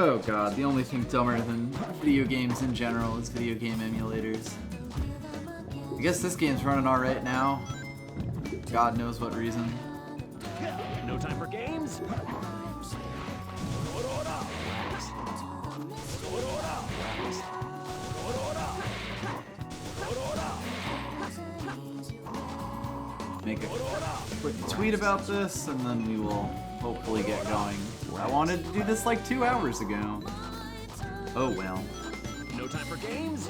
Oh god, the only thing dumber than video games in general is video game emulators. I guess this game's running alright now. God knows what reason. No time for games. Make a quick tweet about this, and then we will hopefully get going. I wanted to do this like 2 hours ago. Oh well. No time for games.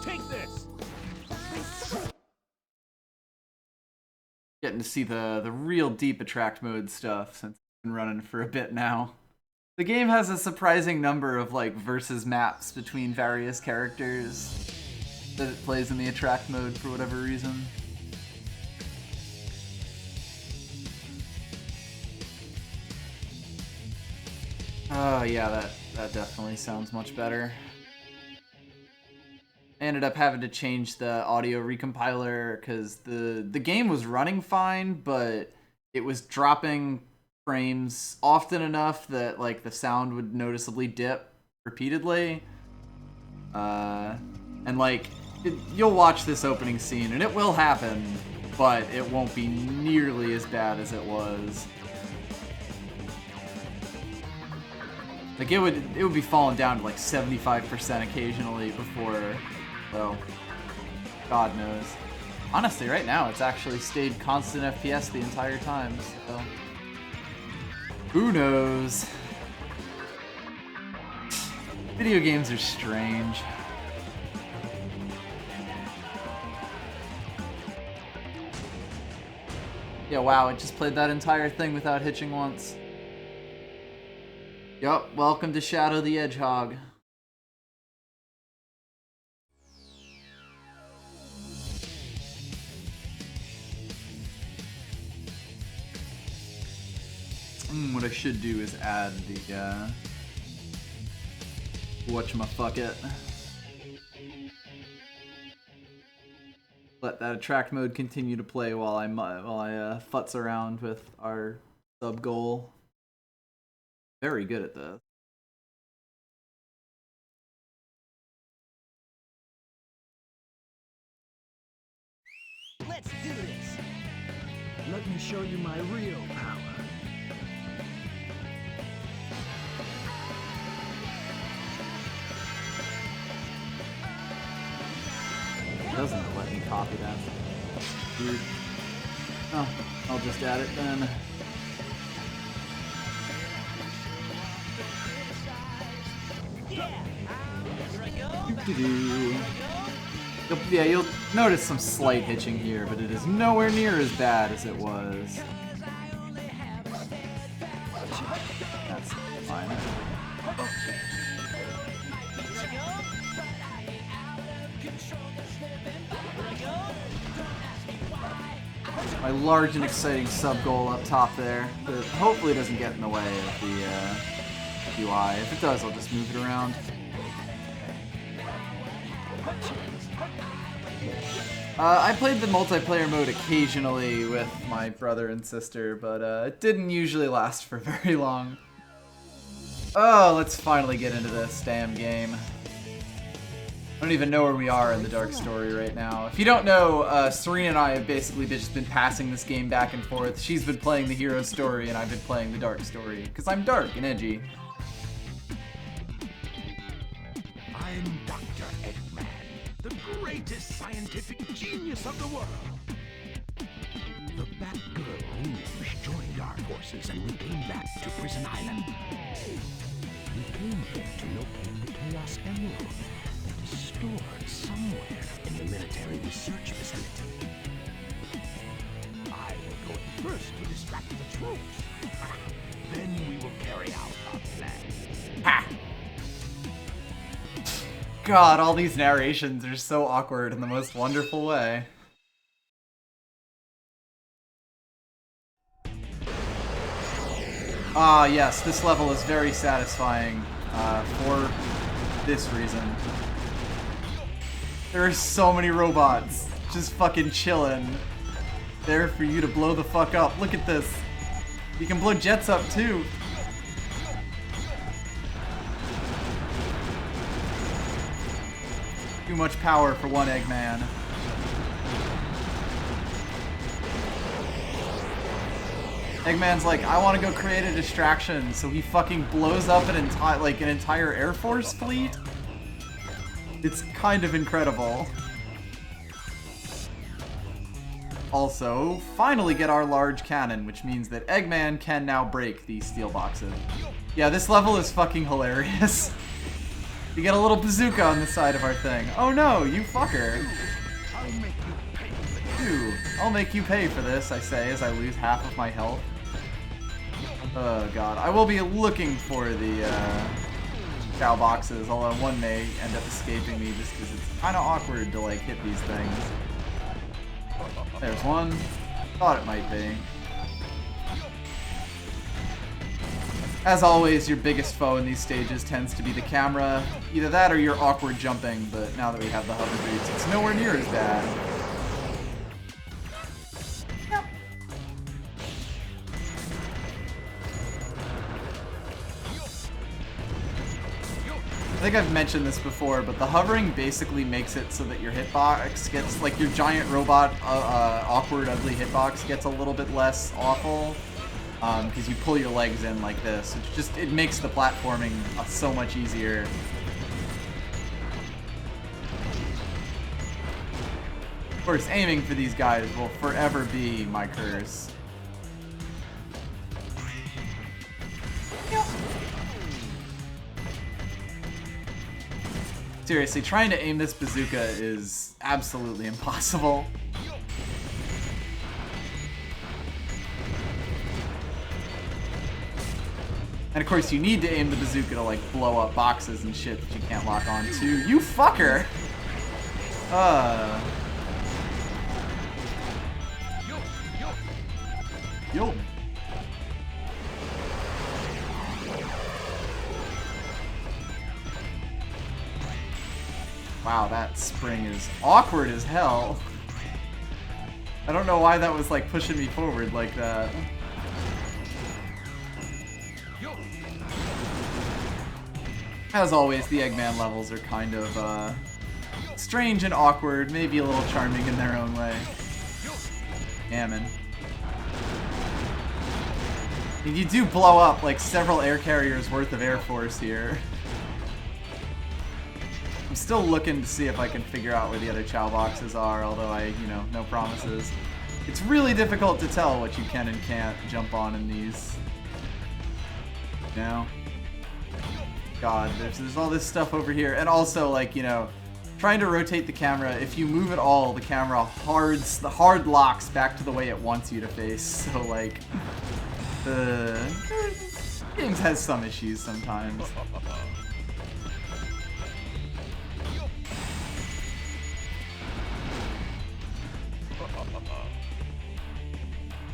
Take this. Getting to see the real deep attract mode stuff since it's been running for a bit now. The game has a surprising number of like versus maps between various characters that it plays in the attract mode for whatever reason. Oh yeah, that definitely sounds much better. I ended up having to change the audio recompiler because the game was running fine, but it was dropping frames often enough that like the sound would noticeably dip repeatedly. And like you'll watch this opening scene and it will happen, but it won't be nearly as bad as it was. Like it would be falling down to like 75% occasionally before, well, God knows. Honestly, right now it's actually stayed constant FPS the entire time, so who knows? Video games are strange. Yeah, wow, it just played that entire thing without hitching once. Yup, welcome to Shadow the Hedgehog. What I should do is add the, whatchamaffuckit. Let that attract mode continue to play while I futz around with our sub goal. Very good at this. Let's do this. Let me show you my real power. It doesn't let me copy that. Weird. Oh, I'll just add it then. Yeah, you'll notice some slight hitching here, but it is nowhere near as bad as it was. That's fine. My large and exciting sub goal up top there, that hopefully doesn't get in the way of the UI. If it does, I'll just move it around. I played the multiplayer mode occasionally with my brother and sister, but it didn't usually last for very long. Oh, let's finally get into this damn game. I don't even know where we are in the Dark Story right now. If you don't know, Serena and I have basically just been passing this game back and forth. She's been playing the hero story, and I've been playing the Dark Story, because I'm dark and edgy. I'm Dr. Eggman, the greatest scientific genius of the world. The Batgirl Rouge joined our forces and we came back to Prison Island. We came here to locate the Chaos Emerald that is stored somewhere in the military research facility. I will go in first to distract the troops. Then we will carry out our plan. Ha! God, all these narrations are so awkward in the most wonderful way. Ah, yes, this level is very satisfying. for this reason. There are so many robots just fucking chilling there for you to blow the fuck up. Look at this. You can blow jets up too. Too much power for one Eggman. Eggman's like, I want to go create a distraction, so he fucking blows up an entire Air Force fleet. It's kind of incredible. Also, finally get our large cannon, which means that Eggman can now break these steel boxes. Yeah, this level is fucking hilarious. We get a little bazooka on the side of our thing. Oh no, you fucker. I'll make you pay for this, I say, as I lose half of my health. Oh god. I will be looking for the cow boxes, although one may end up escaping me just because it's kind of awkward to like hit these things. There's one. Thought it might be. As always, your biggest foe in these stages tends to be the camera. Either that or your awkward jumping, but now that we have the hover boots, it's nowhere near as bad. I think I've mentioned this before, but the hovering basically makes it so that your hitbox gets, like your giant robot, awkward, ugly hitbox gets a little bit less awful. Because you pull your legs in like this. It makes the platforming so much easier. Of course, aiming for these guys will forever be my curse. Seriously, trying to aim this bazooka is absolutely impossible. And of course, you need to aim the bazooka to like blow up boxes and shit that you can't lock on to. You fucker! Yo. Wow, that spring is awkward as hell. I don't know why that was like pushing me forward like that. As always, the Eggman levels are kind of strange and awkward, maybe a little charming in their own way. Gammon. And you do blow up like several air carriers worth of Air Force here. I'm still looking to see if I can figure out where the other Chow boxes are, although no promises. It's really difficult to tell what you can and can't jump on in these. God, there's all this stuff over here. And also, like, trying to rotate the camera, if you move at all, the camera hard locks back to the way it wants you to face. So, like, the games has some issues sometimes.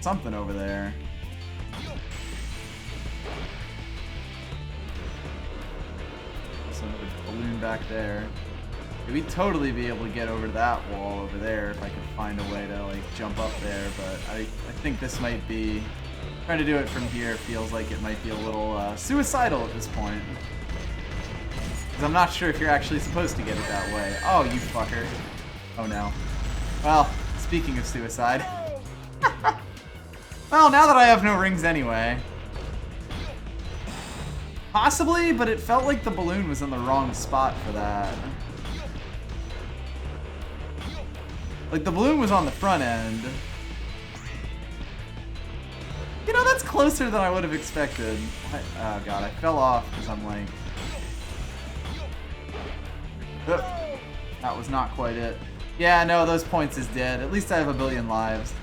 Something over there. Also another balloon back there. We'd totally be able to get over to that wall over there if I could find a way to like jump up there, but I think this might be... Trying to do it from here feels like it might be a little suicidal at this point. Because I'm not sure if you're actually supposed to get it that way. Oh, you fucker. Oh no. Well, speaking of suicide. Well, now that I have no rings anyway. Possibly, but it felt like the balloon was in the wrong spot for that. Like, the balloon was on the front end. That's closer than I would have expected. Oh god, I fell off because I'm like... That was not quite it. Yeah, no, those points is dead. At least I have 1 billion lives.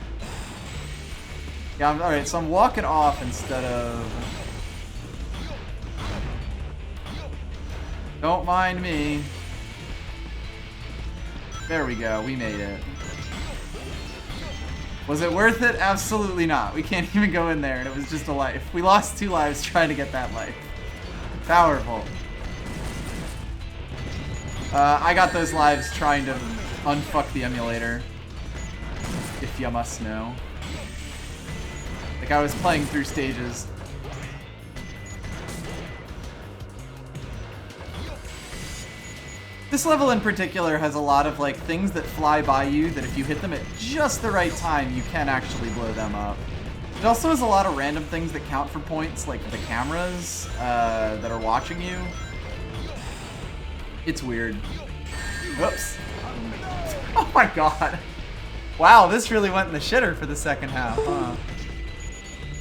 Yeah, alright, so I'm walking off instead of... Don't mind me. There we go, we made it. Was it worth it? Absolutely not. We can't even go in there, and it was just a life. We lost 2 lives trying to get that life. Powerful. I got those lives trying to unfuck the emulator, if you must know. Like, I was playing through stages. This level in particular has a lot of, like, things that fly by you that if you hit them at just the right time, you can actually blow them up. It also has a lot of random things that count for points, like the cameras that are watching you. It's weird. Whoops. Oh my god. Wow, this really went in the shitter for the second half, huh?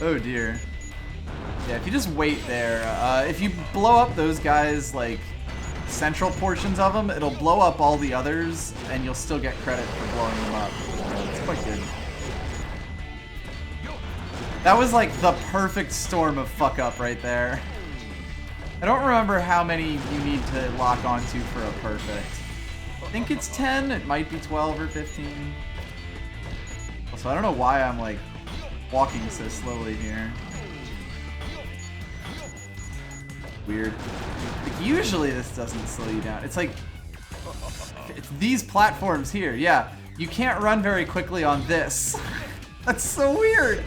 Oh dear. Yeah, if you just wait there, if you blow up those guys, like, central portions of them, it'll blow up all the others, and you'll still get credit for blowing them up. It's quite good. That was like the perfect storm of fuck up right there. I don't remember how many you need to lock onto for a perfect. I think it's 10, it might be 12 or 15. Also, I don't know why I'm like walking so slowly here. Weird. Like, usually this doesn't slow you down. It's like, it's these platforms here. Yeah, you can't run very quickly on this. That's so weird.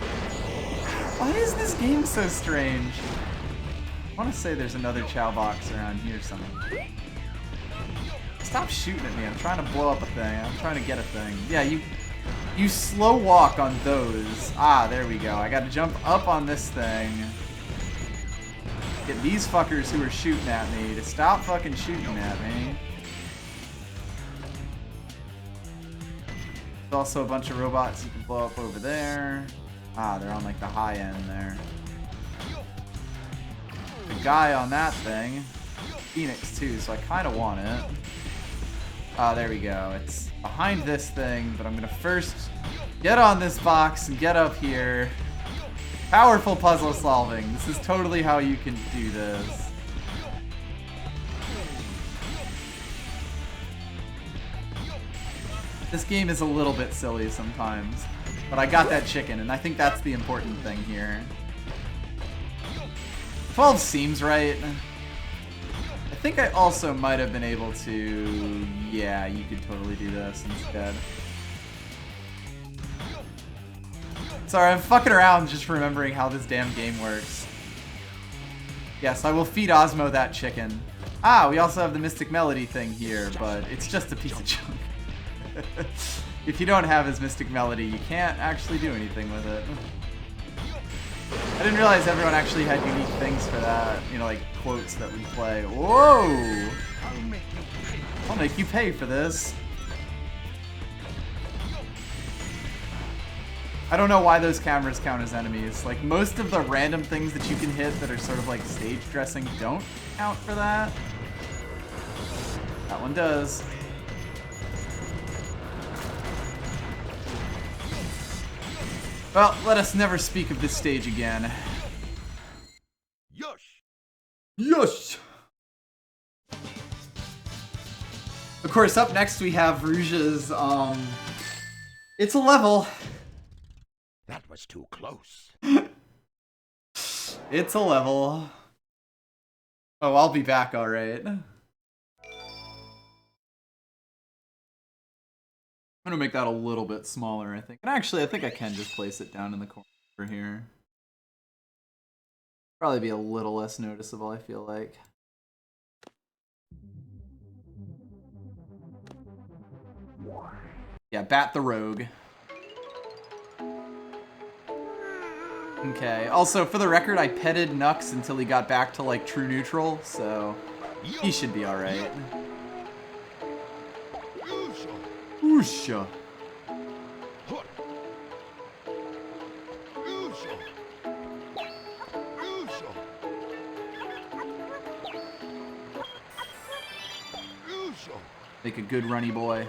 Why is this game so strange? I want to say there's another Chow box around here somewhere. Stop shooting at me. I'm trying to blow up a thing. I'm trying to get a thing. Yeah, you slow walk on those. Ah, there we go. I got to jump up on this thing. Get these fuckers who are shooting at me to stop fucking shooting at me. There's also a bunch of robots you can blow up over there. Ah, they're on like the high end there. The guy on that thing, Phoenix too, so I kind of want it. Ah, there we go. It's behind this thing, but I'm gonna first get on this box and get up here. Powerful puzzle solving. This is totally how you can do this. This game is a little bit silly sometimes. But I got that chicken, and I think that's the important thing here. 12 seems right. I think I also might have been able to... Yeah, you could totally do this instead. Sorry, I'm fucking around just remembering how this damn game works. Yes, I will feed Osmo that chicken. Ah, we also have the Mystic Melody thing here, but it's just a piece of junk. If you don't have his Mystic Melody, you can't actually do anything with it. I didn't realize everyone actually had unique things for that. You know, like quotes that we play. Whoa! I'll make you pay for this. I don't know why those cameras count as enemies. Like, most of the random things that you can hit that are sort of like stage dressing don't count for that. That one does. Well, let us never speak of this stage again. Yush! Yes! Of course, up next we have Rouge's, it's a level. That was too close. It's a level. Oh, I'll be back, alright. I'm gonna make that a little bit smaller, I think. And actually, I think I can just place it down in the corner over here. Probably be a little less noticeable, I feel like. Yeah, Bat the Rogue. Okay, also, for the record, I petted Nux until he got back to, like, true neutral, so he should be alright. Oosha. Make a good runny boy.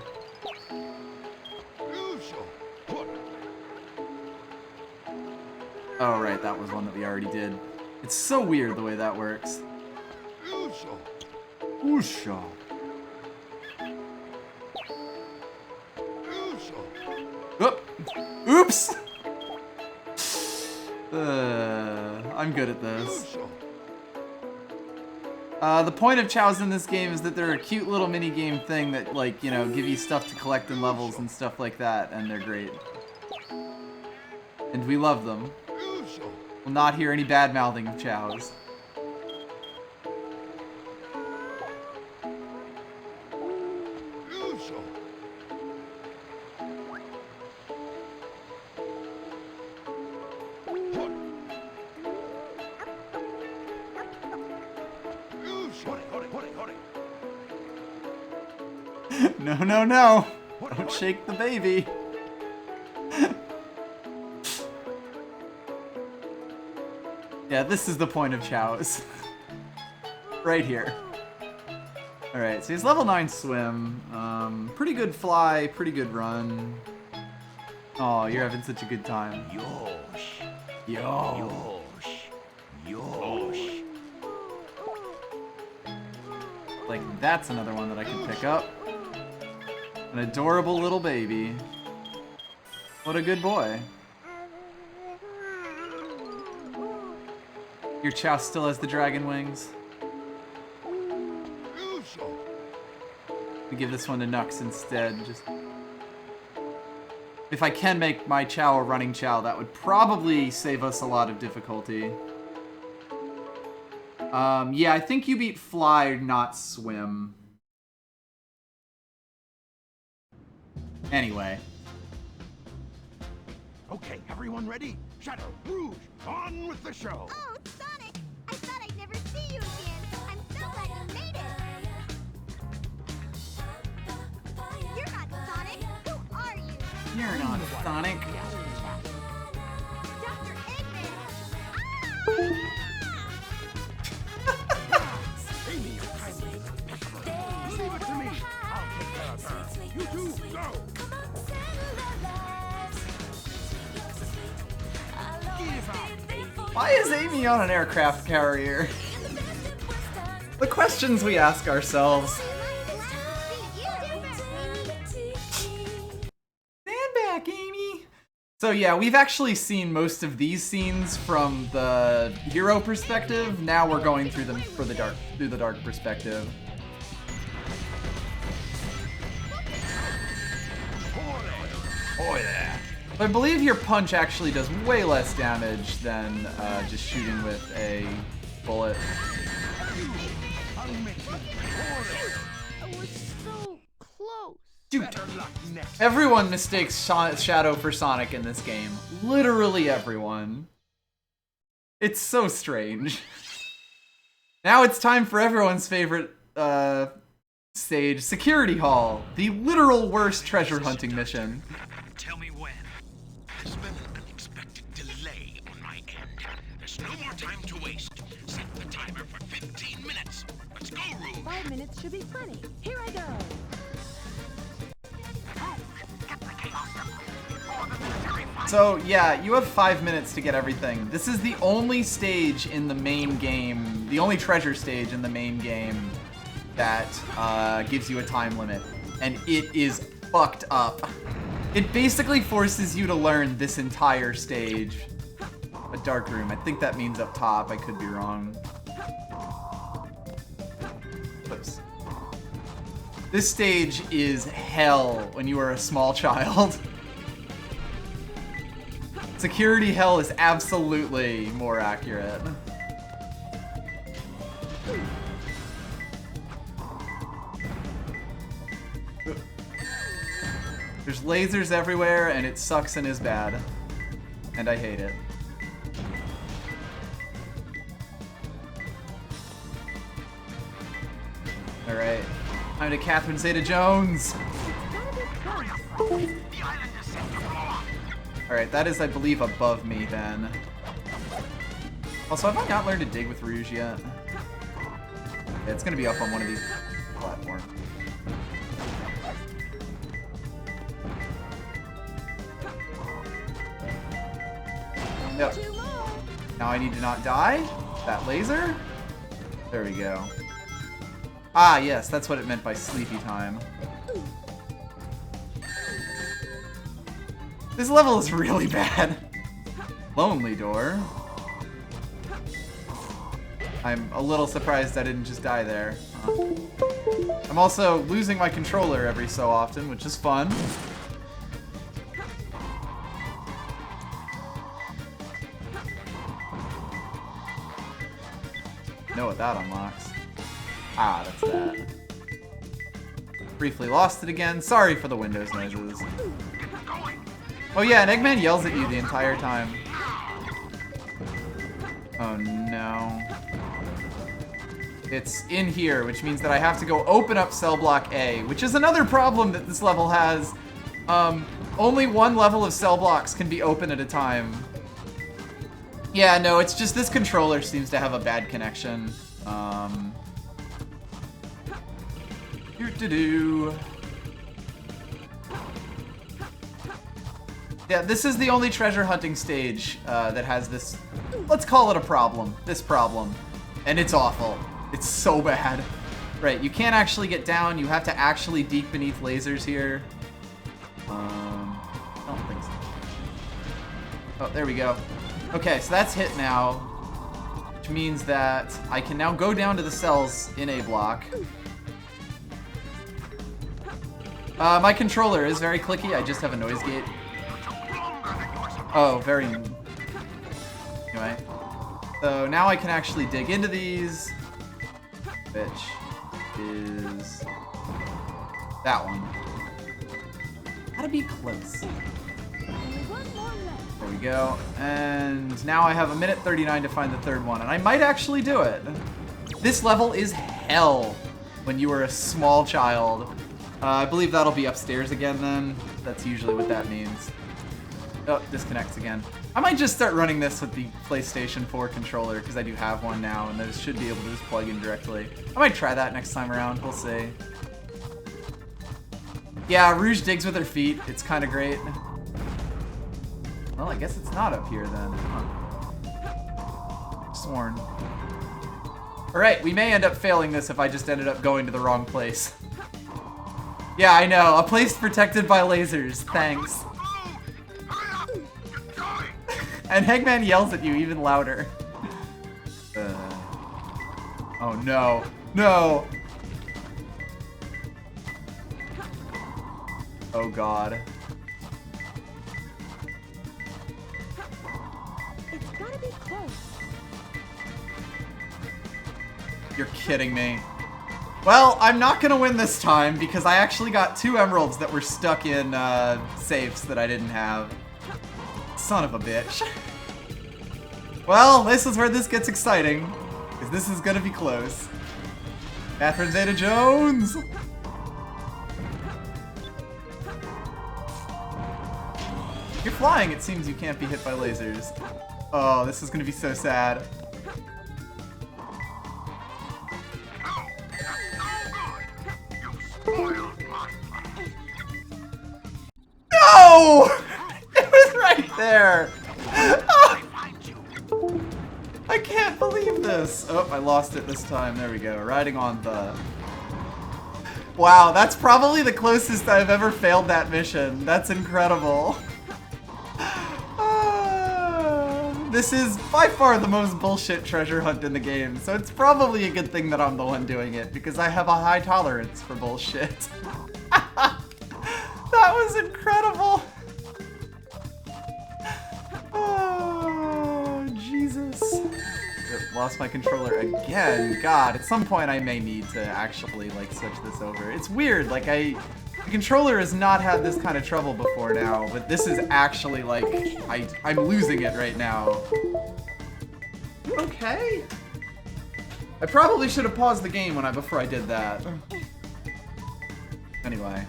Oh, right, that was one that we already did. It's so weird the way that works. Oosha. Oh, oops! I'm good at this. The point of chows in this game is that they're a cute little mini game thing that, like, you know, give you stuff to collect in levels and stuff like that, and they're great. And we love them. We'll not hear any bad mouthing of chows. No, no, no! Don't shake the baby! Yeah, this is the point of chows. Right here. Alright, so he's level 9 swim. Pretty good fly, pretty good run. Oh, you're having such a good time. Yosh. Yo! Yosh. Yosh. Like, that's another one that I can pick up. An adorable little baby. What a good boy. Your chow still has the dragon wings. We give this one to Nux instead. Just if I can make my chow a running chow, that would probably save us a lot of difficulty. Yeah, I think you beat fly, not swim. Anyway. Okay, everyone ready? Shadow, Rouge, on with the show! Oh, Sonic! I thought I'd never see you again. I'm so glad you made it. You're not Sonic. Who are you? You're not Sonic. Dr. Eggman. Amy, you're kindly impeccable. Leave it to me. I'll take care of her. You two, go! Give up, Amy. Why is Amy on an aircraft carrier? The questions we ask ourselves. Stand back, Amy. So yeah, we've actually seen most of these scenes from the hero perspective. Now we're going through them through the dark perspective. Boy there. I believe your punch actually does way less damage than just shooting with a bullet. I'll make you I was so close. Dude, better luck next. everyone mistakes Shadow for Sonic in this game. Literally everyone. It's so strange. Now it's time for everyone's favorite stage, Security Hall, the literal worst treasure hunting mission. Tell me when. There's been an unexpected delay on my end. There's no more time to waste. Set the timer for 15 minutes. Let's go, Rouge. 5 minutes should be plenty. Here I go. So yeah, you have 5 minutes to get everything. This is the only stage in the main game, the only treasure stage in the main game that gives you a time limit. And it is fucked up. It basically forces you to learn this entire stage. A dark room. I think that means up top. I could be wrong. Oops. This stage is hell when you are a small child. Security hell is absolutely more accurate. There's lasers everywhere, and it sucks and is bad. And I hate it. Alright. Time to Catherine Zeta-Jones! Alright, that is, I believe, above me then. Also, have I not learned to dig with Rouge yet? Yeah, it's gonna be up on one of these platforms. Yep. Now I need to not die? That laser? There we go. Ah, yes, that's what it meant by sleepy time. This level is really bad. Lonely door. I'm a little surprised I didn't just die there. I'm also losing my controller every so often, which is fun. Know what that unlocks. Ah, that's that. Briefly lost it again. Sorry for the Windows noises. Oh yeah, and Eggman yells at you the entire time. Oh no. It's in here, which means that I have to go open up cell block A, which is another problem that this level has. Only one level of cell blocks can be open at a time. Yeah, no, it's just this controller seems to have a bad connection. Yeah, this is the only treasure hunting stage that has this, let's call it a problem, this problem. And it's awful. It's so bad. Right, you can't actually get down, you have to actually deep beneath lasers here. I don't think so. Oh, there we go. Okay, so that's hit now, which means that I can now go down to the cells in A block. My controller is very clicky, I just have a noise gate. Oh, very... Anyway. So now I can actually dig into these, which is that one. Gotta be close. There we go. And now I have 1:39 to find the third one, and I might actually do it. This level is hell when you were a small child. I believe that'll be upstairs again then. That's usually what that means. Oh, disconnects again. I might just start running this with the PlayStation 4 controller, because I do have one now, and this should be able to just plug in directly. I might try that next time around, we'll see. Yeah, Rouge digs with her feet, it's kind of great. Well, I guess it's not up here then. Huh. Sworn. Alright, we may end up failing this if I just ended up going to the wrong place. Yeah, I know, a place protected by lasers, thanks. And Eggman yells at you even louder. Oh no. No! Oh god. It's gotta be close. You're kidding me. Well, I'm not gonna win this time because I actually got 2 emeralds that were stuck in safes that I didn't have. Son of a bitch. Well, this is where this gets exciting, because this is gonna be close. Catherine Zeta-Jones! If you're flying, it seems you can't be hit by lasers. Oh, this is gonna be so sad. No! It was right there! I can't believe this! Oh, I lost it this time. There we go. Riding on the... Wow, that's probably the closest I've ever failed that mission. That's incredible. This is by far the most bullshit treasure hunt in the game, so it's probably a good thing that I'm the one doing it, because I have a high tolerance for bullshit. That was incredible! Oh, Jesus. Lost my controller again. God, at some point I may need to actually, like, switch this over. It's weird, like, the controller has not had this kind of trouble before now, but this is actually, like, I'm losing it right now. You okay? I probably should have paused the game before I did that. Anyway.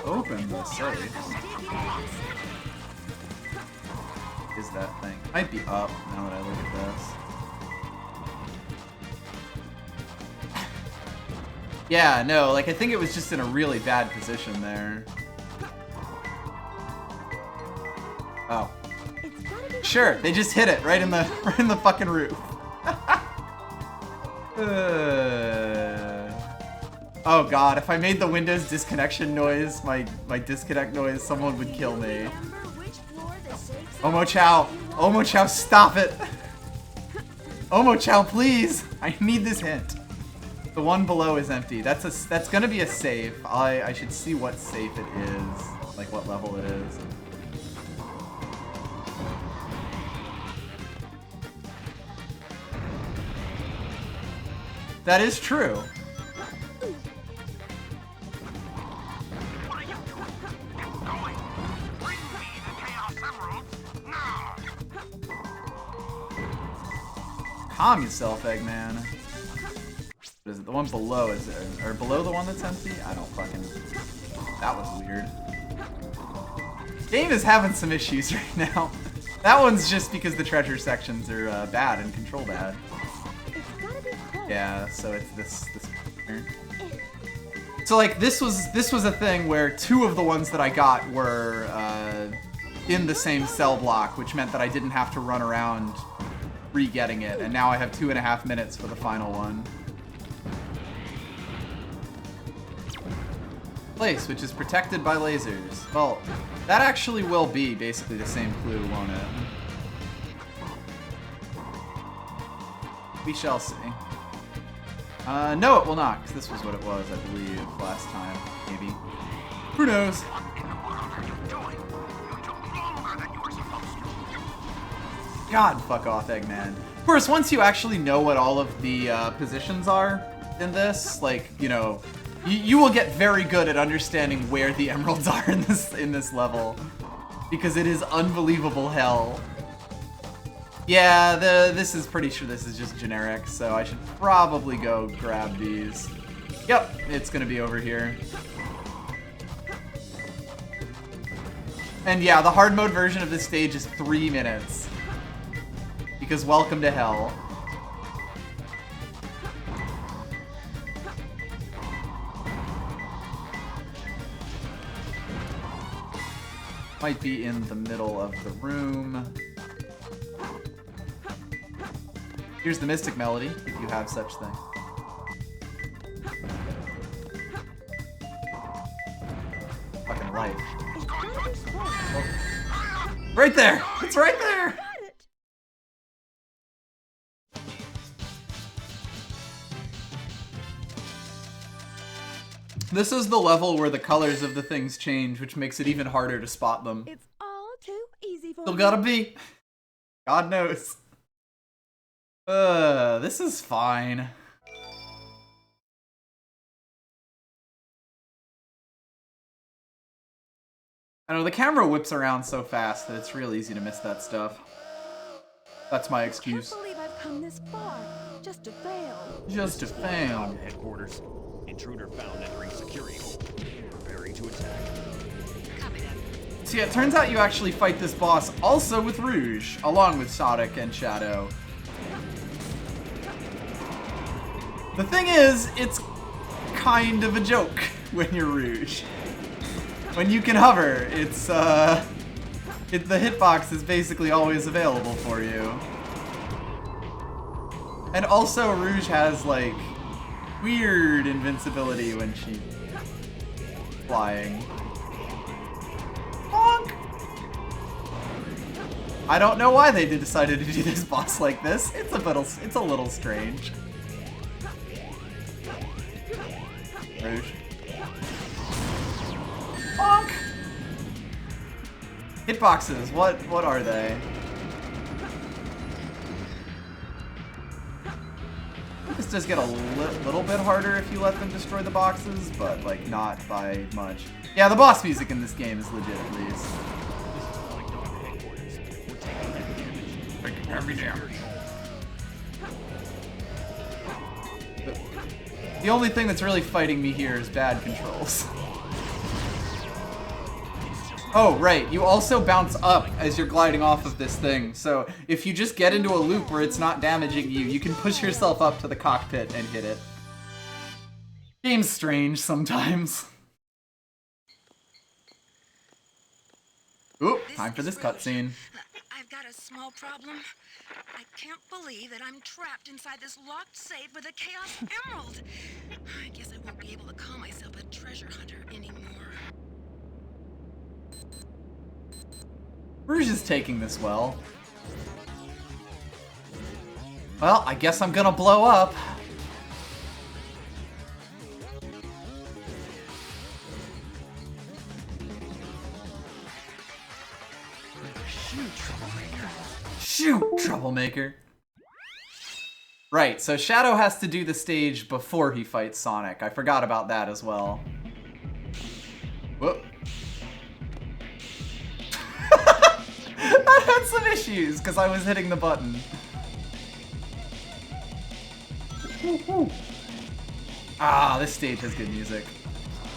Open the safe. Is that thing? Might be up now that I look at this. Yeah, no, like I think it was just in a really bad position there. Oh. Sure, they just hit it right in the fucking roof. Oh god, if I made the Windows disconnection noise, my disconnect noise, someone would kill me. Omo Chow! Omochow, stop it! Omochow, please! I need this hint. The one below is empty. That's gonna be a safe. I should see what safe it is. Like what level it is. That is true. What are you doing? Keep going. Bring me the Chaos Emeralds now. Calm yourself, Eggman. What is it? The one below is it? Or below the one that's empty? I don't fucking... That was weird. Game is having some issues right now. That one's just because the treasure sections are bad and control bad. It's gotta be close. Yeah, so it's this here. So like this was a thing where two of the ones that I got were in the same cell block, which meant that I didn't have to run around re-getting it, and now I have 2.5 minutes for the final one. Place, which is protected by lasers. Well, that actually will be basically the same clue, won't it? We shall see. No, it will not, because this was what it was, I believe, last time, maybe. Who knows? God, fuck off, Eggman. Of course, once you actually know what all of the positions are in this, like, you know, you will get very good at understanding where the emeralds are in this level, because it is unbelievable hell. Yeah, this is pretty sure this is just generic, so I should probably go grab these. Yep, it's gonna be over here. And yeah, the hard mode version of this stage is 3 minutes. Because welcome to hell. Might be in the middle of the room. Here's the Mystic Melody, if you have such thing. Fucking life. It's gotta be close. Oh. Right there! It's right there! Got it. This is the level where the colors of the things change, which makes it even harder to spot them. It's all too easy for Still me. gotta be. God knows. This is fine. I know, the camera whips around so fast that it's real easy to miss that stuff. That's my I excuse. can't believe I've come this far just to fail. Just to fail. Headquarters. Intruder found entering security hole. Preparing to attack. So yeah, it turns out you actually fight this boss also with Rouge, along with Sonic and Shadow. The thing is, it's kind of a joke when you're Rouge. When you can hover, it's the hitbox is basically always available for you. And also Rouge has like weird invincibility when she's flying. Honk! I don't know why they decided to do this boss like this. It's a little strange. Rouge. Honk! Hitboxes, what are they? This does get a little bit harder if you let them destroy the boxes, but like not by much. Yeah, the boss music in this game is legit at least. Taking heavy damage. The only thing that's really fighting me here is bad controls. Oh, right, you also bounce up as you're gliding off of this thing, so if you just get into a loop where it's not damaging you, you can push yourself up to the cockpit and hit it. Game's strange sometimes. Ooh, time for this cutscene. I've got a small problem. I can't believe that I'm trapped inside this locked safe with a Chaos Emerald. I guess I won't be able to call myself a treasure hunter anymore. Rouge is taking this well. Well, I guess I'm gonna blow up. Shoot, troublemaker. Shoot, troublemaker. Right, so Shadow has to do the stage before he fights Sonic. I forgot about that as well. Whoop. I had some issues because I was hitting the button. Ah, this stage has good music.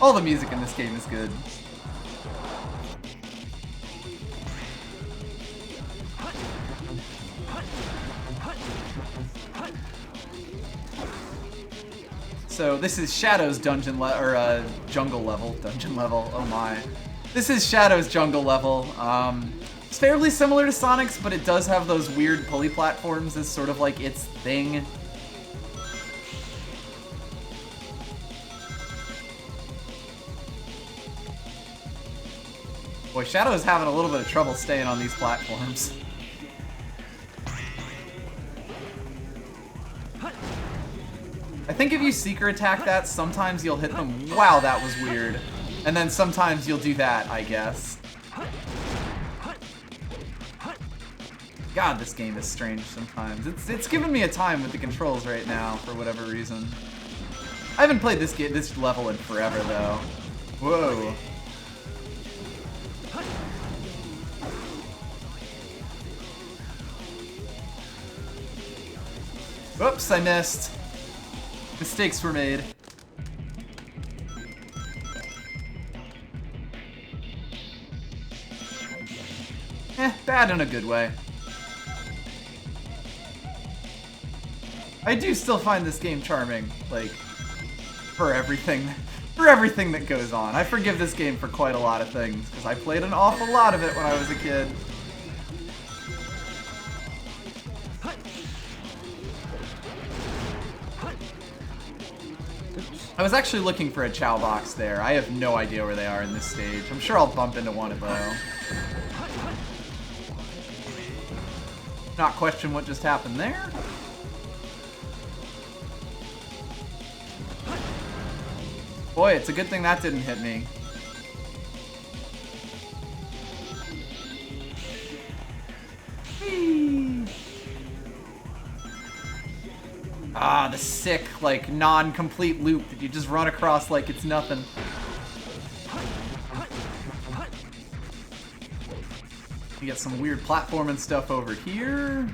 All the music in this game is good. So this is Shadow's dungeon jungle level. Dungeon level. Oh my. This is Shadow's jungle level. It's fairly similar to Sonic's, but it does have those weird pulley platforms as sort of like its thing. Boy, Shadow is having a little bit of trouble staying on these platforms. I think if you secret attack that, sometimes you'll hit them. Wow, that was weird. And then sometimes you'll do that, I guess. God, this game is strange sometimes. It's giving me a time with the controls right now, for whatever reason. I haven't played this level in forever, though. Whoa. Whoops, I missed. Mistakes were made. Bad in a good way. I do still find this game charming, like, for everything that goes on. I forgive this game for quite a lot of things, because I played an awful lot of it when I was a kid. I was actually looking for a Chow box there. I have no idea where they are in this stage. I'm sure I'll bump into one though. Not question what just happened there. Boy, it's a good thing that didn't hit me. Whee! Ah, the sick, like, non-complete loop that you just run across like it's nothing. You get some weird platforming stuff over here.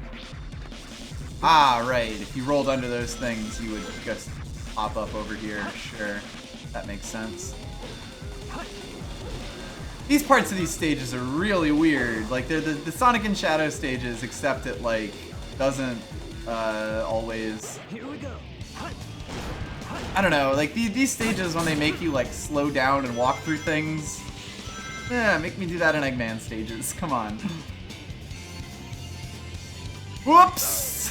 Ah, right. If you rolled under those things, you would just pop up over here. Sure. That makes sense. These parts of these stages are really weird. Like, they're the Sonic and Shadow stages, except it, like, doesn't always... Here we go. I don't know, like, these stages, when they make you, like, slow down and walk through things... Yeah, make me do that in Eggman stages. Come on. Whoops!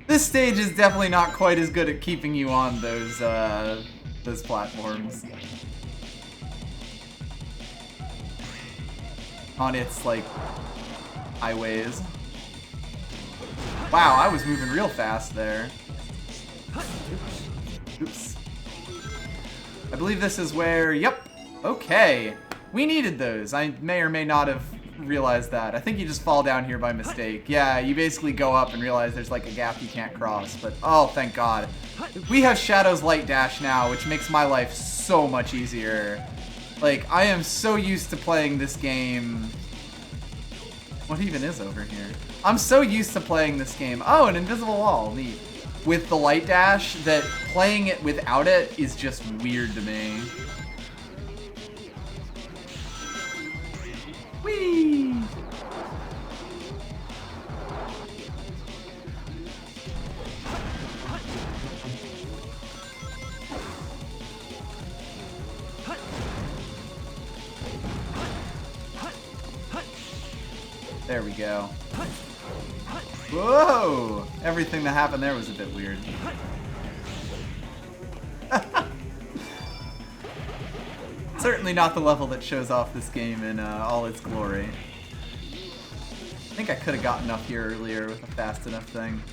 This stage is definitely not quite as good at keeping you on those platforms. On its, like, highways. Wow, I was moving real fast there. Oops. I believe this is where, yep, okay. We needed those. I may or may not have realized that. I think you just fall down here by mistake. Yeah, you basically go up and realize there's like a gap you can't cross, but oh, thank God. We have Shadow's Light Dash now, which makes my life so much easier. Like, I am so used to playing this game. What even is over here? I'm so used to playing this game. Oh, an invisible wall, neat. With the Light Dash, that playing it without it is just weird to me. Whee! There we go. Whoa! Everything that happened there was a bit weird. Certainly not the level that shows off this game in all its glory. think I could have gotten up here earlier with a fast enough thing.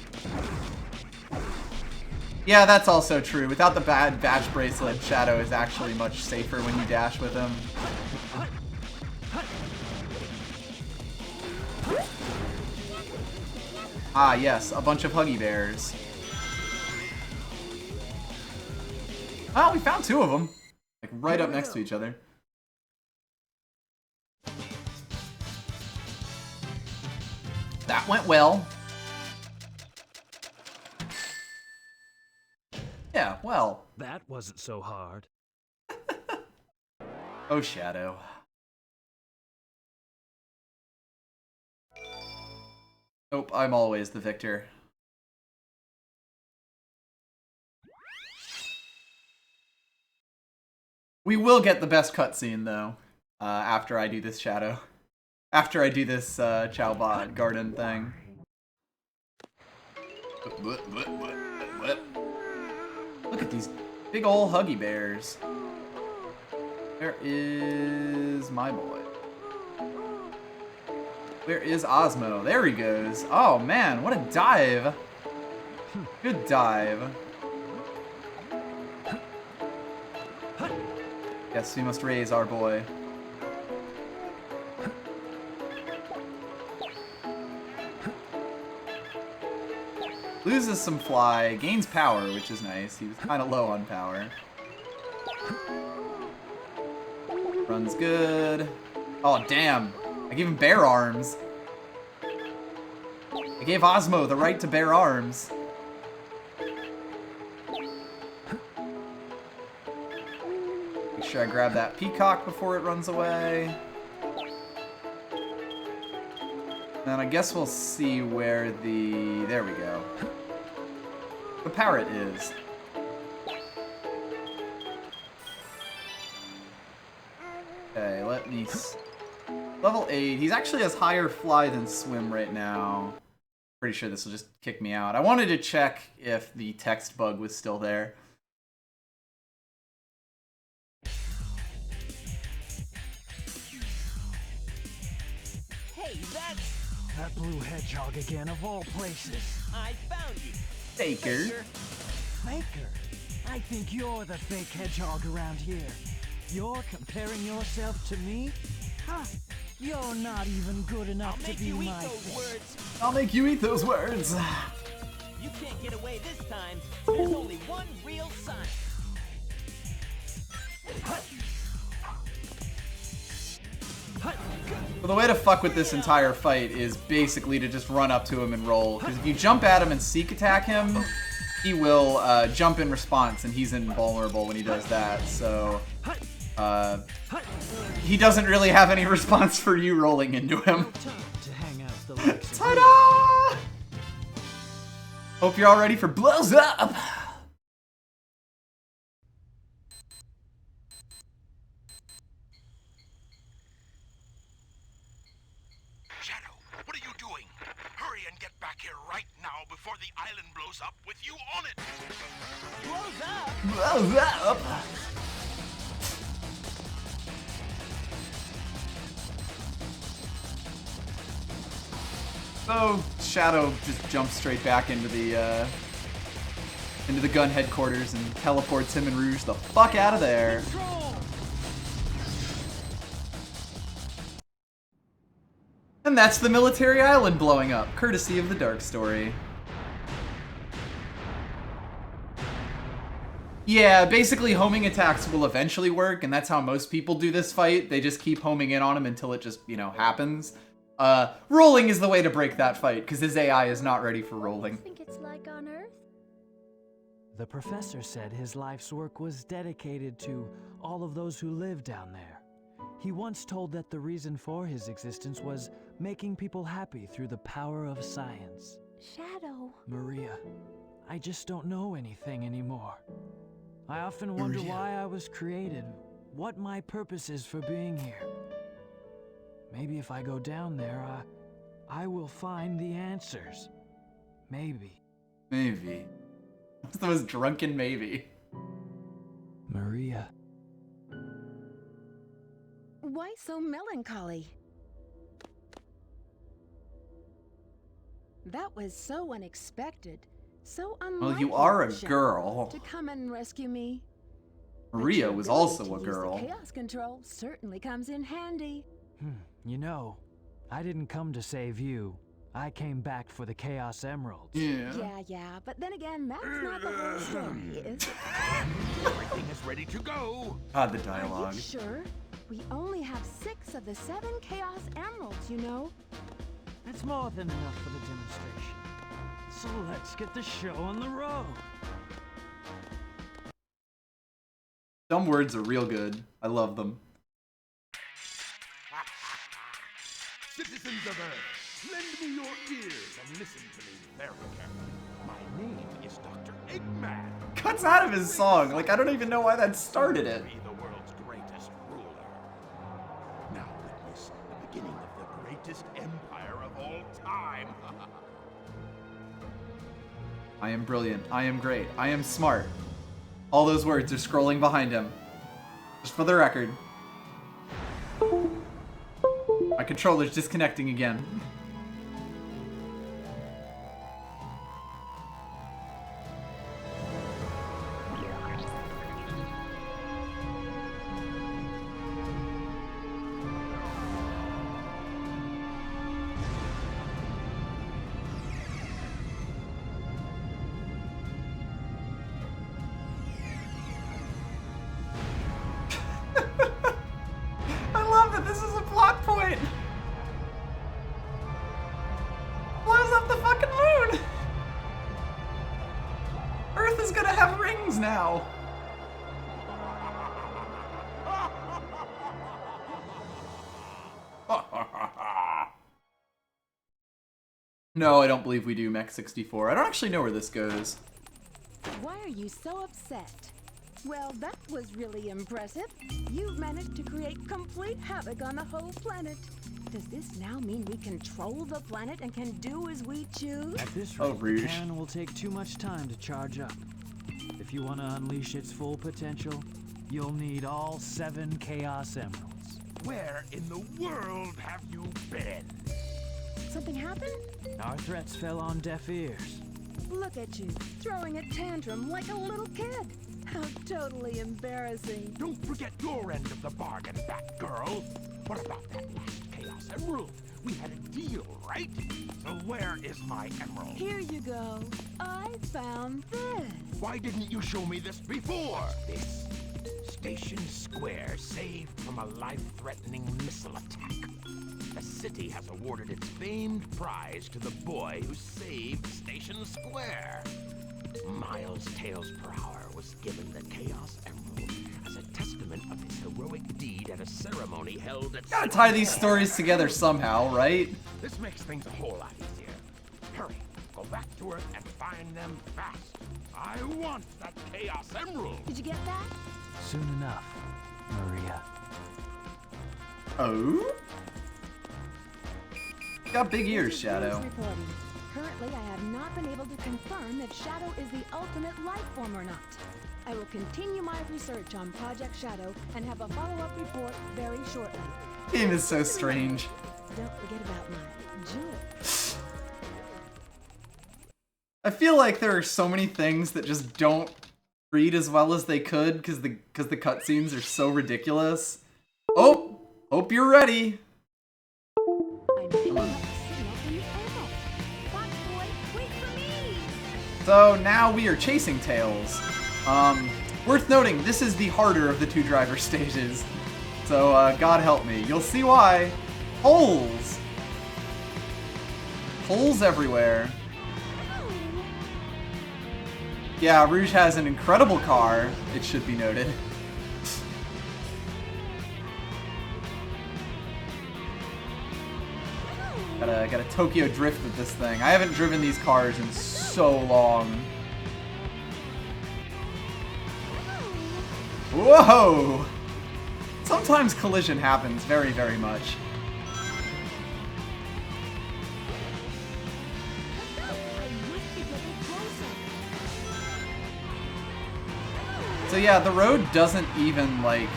Yeah, that's also true. Without the bad badge bracelet, Shadow is actually much safer when you dash with him. Ah, yes, a bunch of Huggy Bears. Oh, we found 2 of them. Like, right up next to each other. That went well. Yeah, well. That wasn't so hard. Oh, Shadow. Nope, I'm always the victor. We will get the best cutscene, though, after I do this Shadow. After I do this Chowbot garden thing. Look at these big ol' Huggy Bears. Where is my boy? Where is Osmo? There he goes. Oh man, what a dive. Good dive. Yes, we must raise our boy. Loses some fly, gains power, which is nice. He was kind of low on power. Runs good. Oh, damn. I gave him bear arms. I gave Osmo the right to bear arms. Make sure I grab that peacock before it runs away. And I guess we'll see where the... There we go. The parrot is. Okay, let me... Level 8. He's actually has higher fly than swim right now. Pretty sure this will just kick me out. I wanted to check if the text bug was still there. Hey, that blue hedgehog again, of all places. I found you. Faker. Faker? I think you're the fake hedgehog around here. You're comparing yourself to me? Huh? You're not even good enough to be my those words. I'll make you eat those words. You can't get away this time. There's only one real sign. Well, the way to fuck with this entire fight is basically to just run up to him and roll. Because if you jump at him and seek attack him, he will jump in response, and he's invulnerable when he does that. So he doesn't really have any response for you rolling into him. Ta-da! Hope you're all ready for blows up. Shadow, what are you doing? Hurry and get back here right now before the island blows up with you on it. Blows up. So Shadow just jumps straight back into the gun headquarters and teleports him and Rouge the fuck out of there. And that's the military island blowing up, courtesy of the Dark Story. Yeah, basically homing attacks will eventually work, and that's how most people do this fight. They just keep homing in on him until it just, you know, happens. Rolling is the way to break that fight, because his AI is not ready for rolling. I think it's like on Earth. The professor said his life's work was dedicated to all of those who live down there. He once told that the reason for his existence was making people happy through the power of science. Shadow. Maria, I just don't know anything anymore. I often wonder why I was created, what my purpose is for being here. Maybe if I go down there, I will find the answers. Maybe. Maybe. That's the most drunken maybe. Maria. Why so melancholy? That was so unexpected. So unlike Well, you are a Shadow, girl. to come and rescue me. Maria But was your ability also to a use the girl. chaos control certainly comes in handy. You know, I didn't come to save you. I came back for the Chaos Emeralds. Yeah, but then again, that's not the whole story, is it? Everything is ready to go. God, the Are dialogue. you sure? We only have 6 of the 7 Chaos Emeralds, you know. That's more than enough for the demonstration. So let's get the show on the road. Some words are real good. I love them. Citizens of Earth, lend me your ears and listen to me very carefully. My name is Dr. Eggman. Cuts out of his song. Like, I don't even know why that started it. Be the world's greatest ruler. Now witness the beginning of the greatest empire of all time. I am brilliant. I am great. I am smart. All those words are scrolling behind him. Just for the record. My controller's disconnecting again. I love that this is a plot point. Blows up the fucking moon. Earth is gonna have rings now. No, I don't believe we do Mech 64. I don't actually know where this goes. Why are you so upset? Well, that was really impressive. You've managed to create complete havoc on the whole planet. Does this now mean we control the planet and can do as we choose? At this Oh, rate, the Rouge. cannon will take too much time to charge up. If you want to unleash its full potential, you'll need all 7 Chaos Emeralds. Where in the world have you been? Something happened? Our threats fell on deaf ears. Look at you, throwing a tantrum like a little kid. How totally embarrassing. Don't forget your end of the bargain, Batgirl. What about that last Chaos Emerald? We had a deal, right? So where is my emerald? Here you go. I found this. Why didn't you show me this before? This Station Square saved from a life-threatening missile attack. The city has awarded its famed prize to the boy who saved Station Square. Miles Tails per hour was given the Chaos Emerald as a testament of his heroic deed at a ceremony held at... Gotta tie these stories together somehow, right? This makes things a whole lot easier. Hurry, go back to Earth and find them fast. I want that Chaos Emerald! Did you get that? Soon enough, Maria. Oh? You got big ears, This is Shadow. Rouge reporting. Currently, I have not been able to confirm if Shadow is the ultimate life form or not. I will continue my research on Project Shadow and have a follow-up report very shortly. Game is so strange. Don't forget about my jewel. I feel like there are so many things that just don't read as well as they could because the cutscenes are so ridiculous. Oh, hope you're ready. I'm picking up a signal from the emerald. Fox boy, wait for me! So now we are chasing Tails. Worth noting, this is the harder of the 2 driver stages. So, God help me. You'll see why. Holes! Holes everywhere. Yeah, Rouge has an incredible car, it should be noted. Gotta Tokyo drift with this thing. I haven't driven these cars in so long. Whoa! Sometimes collision happens very, very much. So yeah, the road doesn't even, like...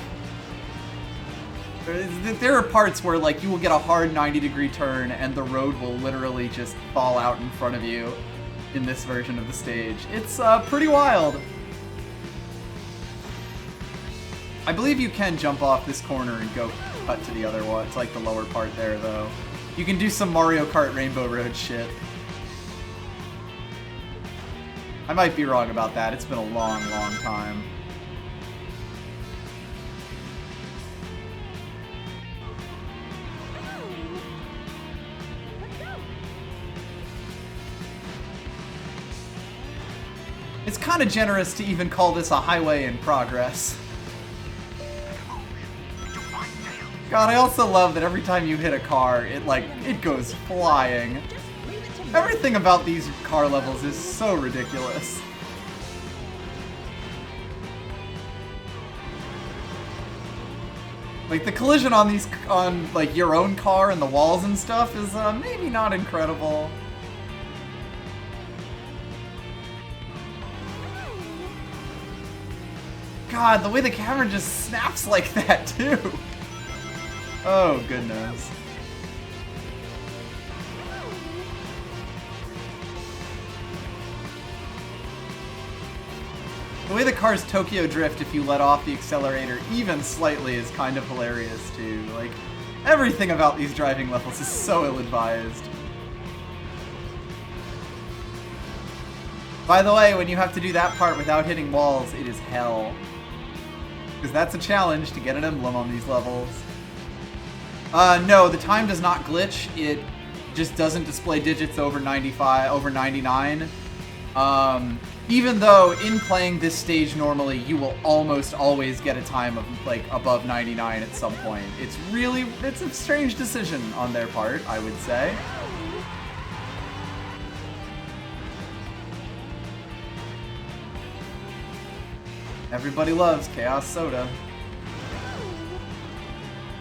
There are parts where like you will get a hard 90-degree turn and the road will literally just fall out in front of you in this version of the stage. It's pretty wild. I believe you can jump off this corner and go cut to the other one. It's like the lower part there though. You can do some Mario Kart Rainbow Road shit. I might be wrong about that. It's been a long, long time. It's kind of generous to even call this a highway in progress. God, I also love that every time you hit a car, it goes flying. Everything about these car levels is so ridiculous. Like the collision on like your own car and the walls and stuff is maybe not incredible. God, the way the camera just snaps like that too. Oh goodness. The way the cars Tokyo drift if you let off the accelerator even slightly is kind of hilarious too. Like, everything about these driving levels is so ill-advised. By the way, when you have to do that part without hitting walls, it is hell. Because that's a challenge to get an emblem on these levels. No, the time does not glitch. It just doesn't display digits over 95, over 99. Even though in playing this stage normally, you will almost always get a time of like above 99 at some point. It's a strange decision on their part, I would say. Everybody loves Chaos Soda.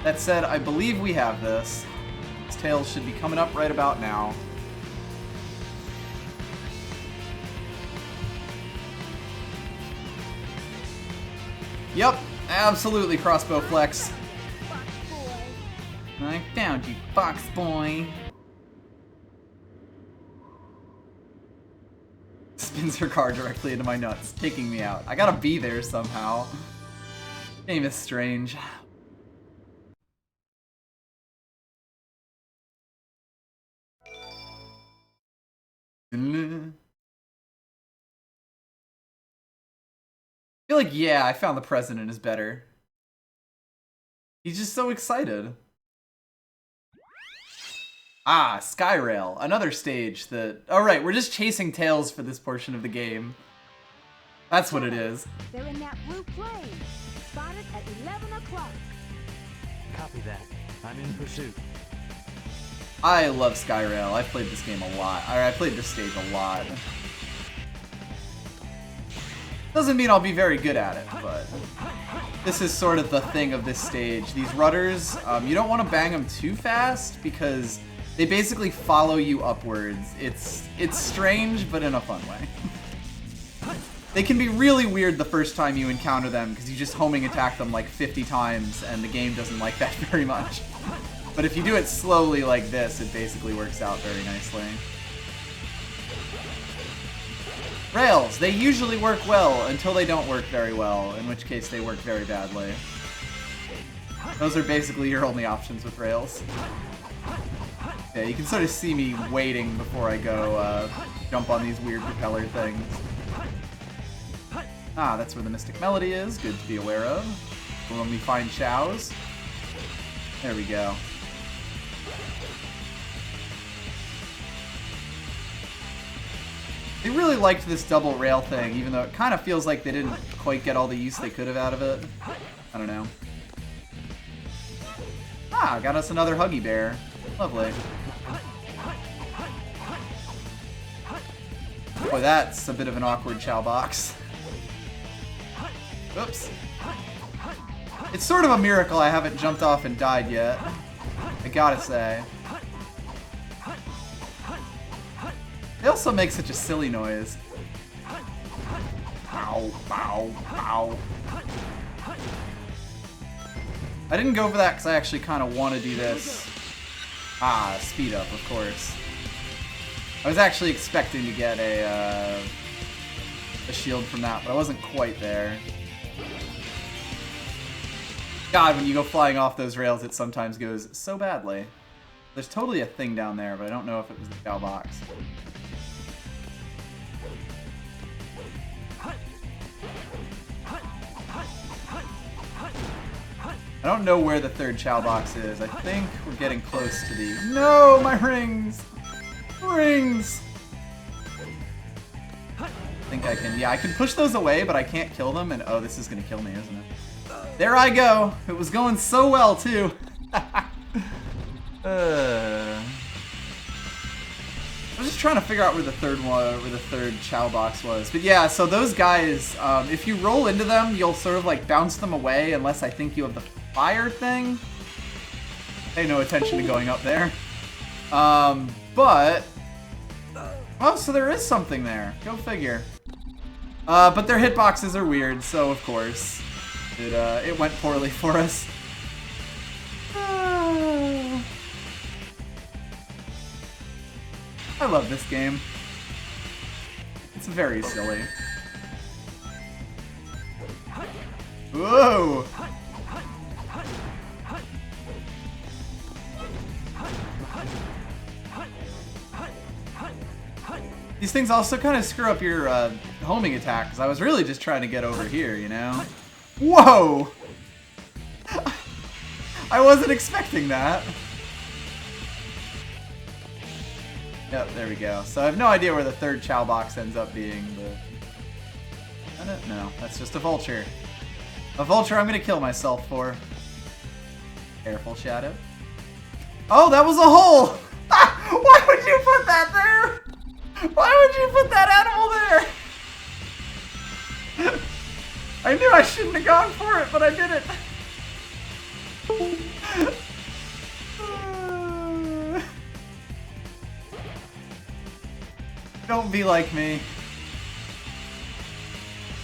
That said, I believe we have this. This Tails should be coming up right about now. Yep, absolutely crossbow flex. I found you, fox boy. Spins her car directly into my nuts, taking me out. I gotta be there somehow. Game is strange. I feel like, yeah, I found the president is better. He's just so excited. Ah, Skyrail, another stage that... Oh right, we're just chasing Tails for this portion of the game. That's what it is. They're in that blue plane. Spotted at 11 o'clock. Copy that. I'm in pursuit. I love Skyrail. I've played this game a lot. I played this stage a lot. Doesn't mean I'll be very good at it, but this is sort of the thing of this stage. These rudders, you don't want to bang them too fast because they basically follow you upwards. It's strange, but in a fun way. They can be really weird the first time you encounter them because you just homing attack them like 50 times and the game doesn't like that very much. But if you do it slowly like this, it basically works out very nicely. Rails, they usually work well until they don't work very well, in which case they work very badly. Those are basically your only options with rails. Yeah, you can sort of see me waiting before I go jump on these weird propeller things. Ah, that's where the Mystic Melody is. Good to be aware of. When we find Chow's. There we go. They really liked this double rail thing, even though it kind of feels like they didn't quite get all the use they could have out of it. I don't know. Ah, got us another Huggy Bear. Lovely. Boy, that's a bit of an awkward Chow box. Oops. It's sort of a miracle I haven't jumped off and died yet. I gotta say. They also make such a silly noise. Bow, bow, bow. I didn't go for that because I actually kind of want to do this. Ah, speed up, of course. I was actually expecting to get a shield from that, but I wasn't quite there. God, when you go flying off those rails, it sometimes goes so badly. There's totally a thing down there, but I don't know if it was the cow box. I don't know where the third Chow box is. I think we're getting close to the... No, my rings! Rings! I think I can... Yeah, I can push those away, but I can't kill them, and oh, this is gonna kill me, isn't it? There I go! It was going so well, too! I was just trying to figure out where the third Chow box was. But yeah, so those guys, if you roll into them, you'll sort of like bounce them away unless I think you have the fire thing. Pay no attention to going up there. But... Oh, so there is something there. Go figure. But their hitboxes are weird, so of course, it went poorly for us. I love this game. It's very silly. Whoa! These things also kind of screw up your homing attack, because I was really just trying to get over here, you know? Whoa! I wasn't expecting that. Yep, there we go. So I have no idea where the third Chow box ends up being, but... I don't know. That's just a vulture. A vulture I'm gonna kill myself for. Careful, Shadow. Oh, that was a hole! Why would you put that there? Why would you put that animal there? I knew I shouldn't have gone for it, but I did it. Don't be like me.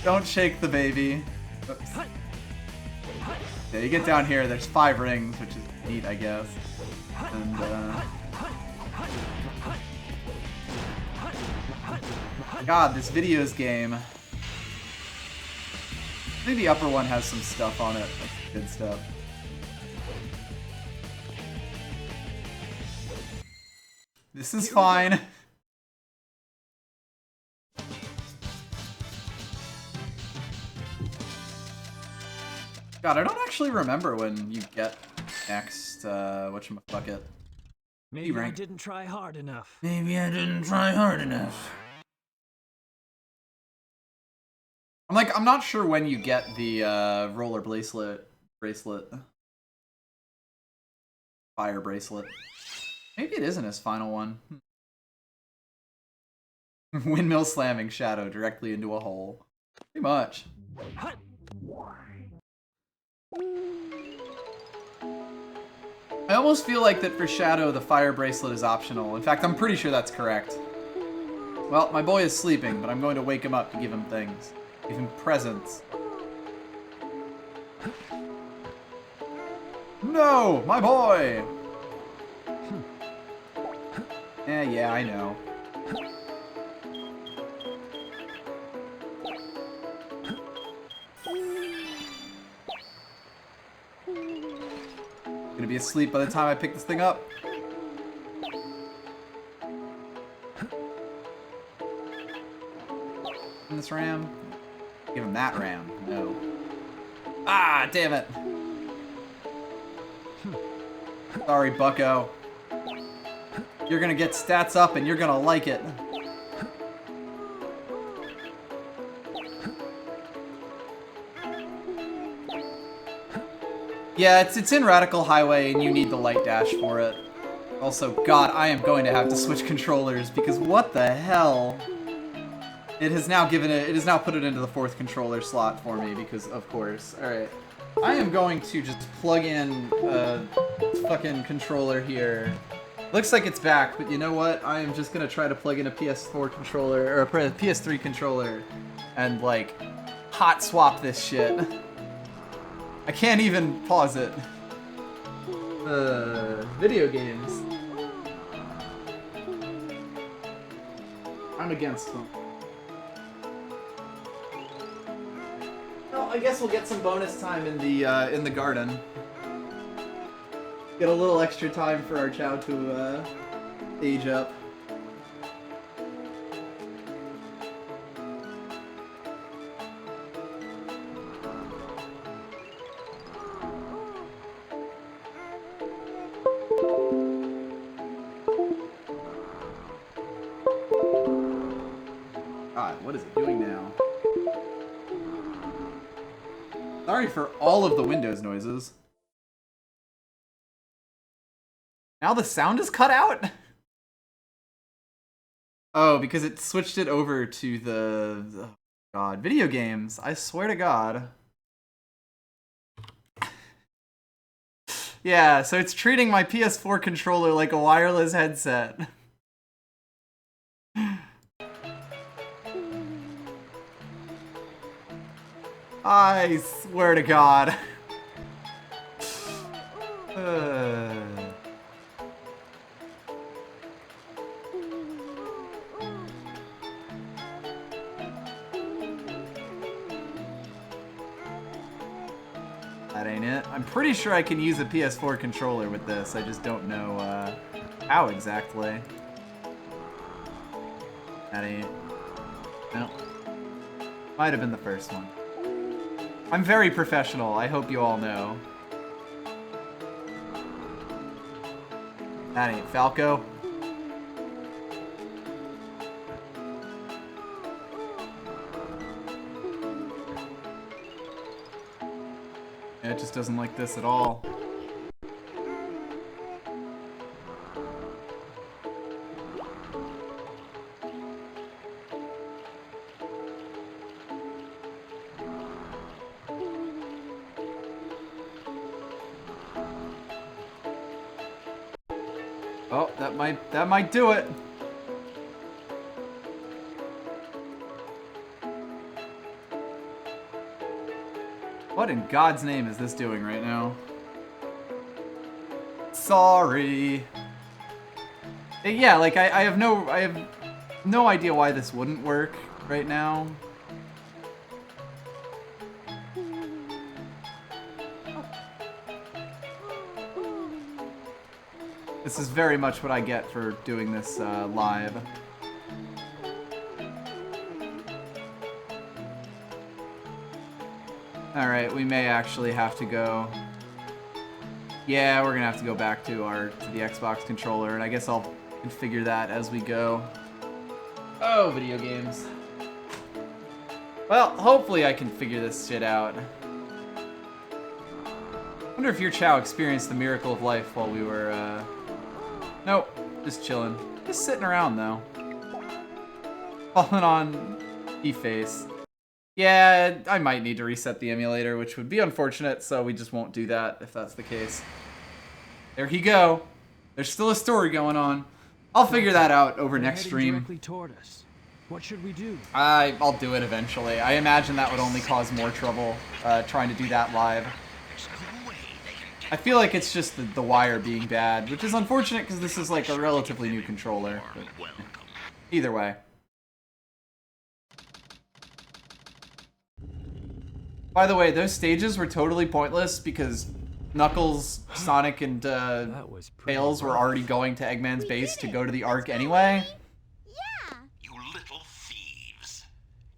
Don't shake the baby. Oops. Yeah, you get down here, there's 5 rings, which is neat, I guess. And, God, this videos game. I think the upper one has some stuff on it. That's good stuff. This is fine. God, I don't actually remember when you get next, whatchamacallit. Maybe I didn't try hard enough. Maybe I didn't try hard enough. I'm not sure when you get the, roller bracelet. Fire bracelet. Maybe it isn't his final one. Windmill slamming Shadow directly into a hole. Pretty much. I almost feel like that for Shadow, the fire bracelet is optional. In fact, I'm pretty sure that's correct. Well, my boy is sleeping, but I'm going to wake him up to give him things. Give him presents. No! My boy! Yeah, I know. Gonna be asleep by the time I pick this thing up. In this ram? Give him that ram. No. Ah, damn it. Sorry, bucko. You're gonna get stats up and you're gonna like it. Yeah, it's in Radical Highway and you need the light dash for it. Also, God, I am going to have to switch controllers because what the hell? It has now put it into the 4th controller slot for me because, of course. Alright. I am going to just plug in a fucking controller here. Looks like it's back, but you know what? I am just gonna try to plug in a PS4 controller, or a PS3 controller, and, like, hot swap this shit. I can't even pause it. Video games. I'm against them. Well, I guess we'll get some bonus time in the garden. Get a little extra time for our Chow to age up. God, what is it doing now? Sorry for all of the Windows noises. Now the sound is cut out? Oh, because it switched it over to the... Oh God, video games. I swear to God. Yeah, so it's treating my PS4 controller like a wireless headset. I swear to God. That ain't it. I'm pretty sure I can use a PS4 controller with this. I just don't know how exactly. That ain't. No. Might have been the first one. I'm very professional, I hope you all know. That ain't Falco. Yeah, it just doesn't like this at all. Oh, that might do it. What in God's name is this doing right now? Sorry. Yeah, like I have no idea why this wouldn't work right now. This is very much what I get for doing this live. Alright, we may actually have to go... Yeah, we're gonna have to go back to the Xbox controller, and I guess I'll configure that as we go. Oh, video games. Well, hopefully I can figure this shit out. I wonder if your Chow experienced the miracle of life while we were, Nope, just chilling. Just sitting around, though. Falling on E-Face. Yeah, I might need to reset the emulator, which would be unfortunate, so we just won't do that if that's the case. There he go. There's still a story going on. I'll figure that out over next stream. Directly toward us. What should we do? I'll do it eventually. I imagine that would only cause more trouble trying to do that live. I feel like it's just the wire being bad, which is unfortunate because this is like a relatively new controller. But either way. By the way, those stages were totally pointless because Knuckles, Sonic, and Tails were already going to Eggman's base to go to the Ark anyway. Yeah. You little thieves.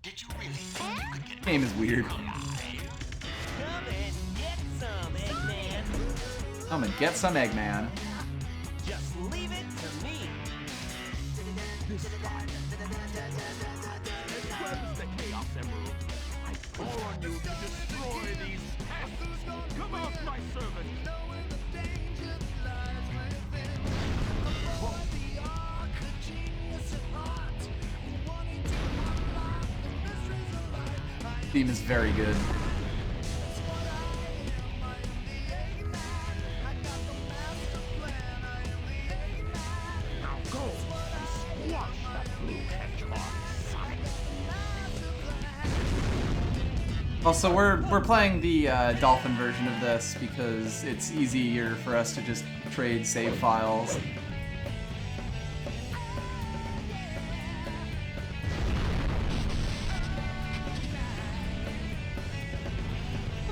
Did you really think you could get Game is weird. Come and get some, Eggman. Come and get some Eggman. Just leave it to me. this guy? As well as the Chaos Emerald, I call on you to destroy these pests. Come out, my servant. Theme is very good. Now go and squash that blue hedgehog, Sonic. Also, we're playing the Dolphin version of this because it's easier for us to just trade save files.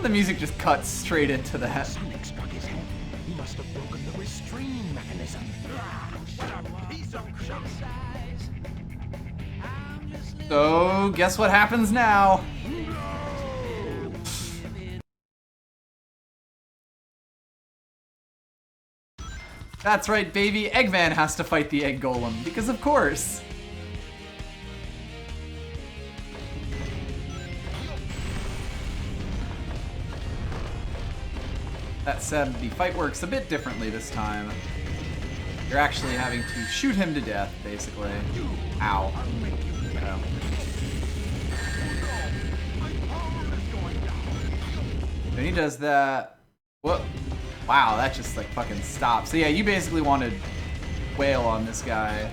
The music just cuts straight into that. Sonic struck his head. He must have broken the restraining mechanism. What a piece of junk. So, guess what happens now? That's right, baby. Eggman has to fight the Egg Golem, because of course. That said, the fight works a bit differently this time. You're actually having to shoot him to death, basically. Ow. Oh. When he does that... Whoop. Wow, that just like fucking stops. So yeah, you basically want to wail on this guy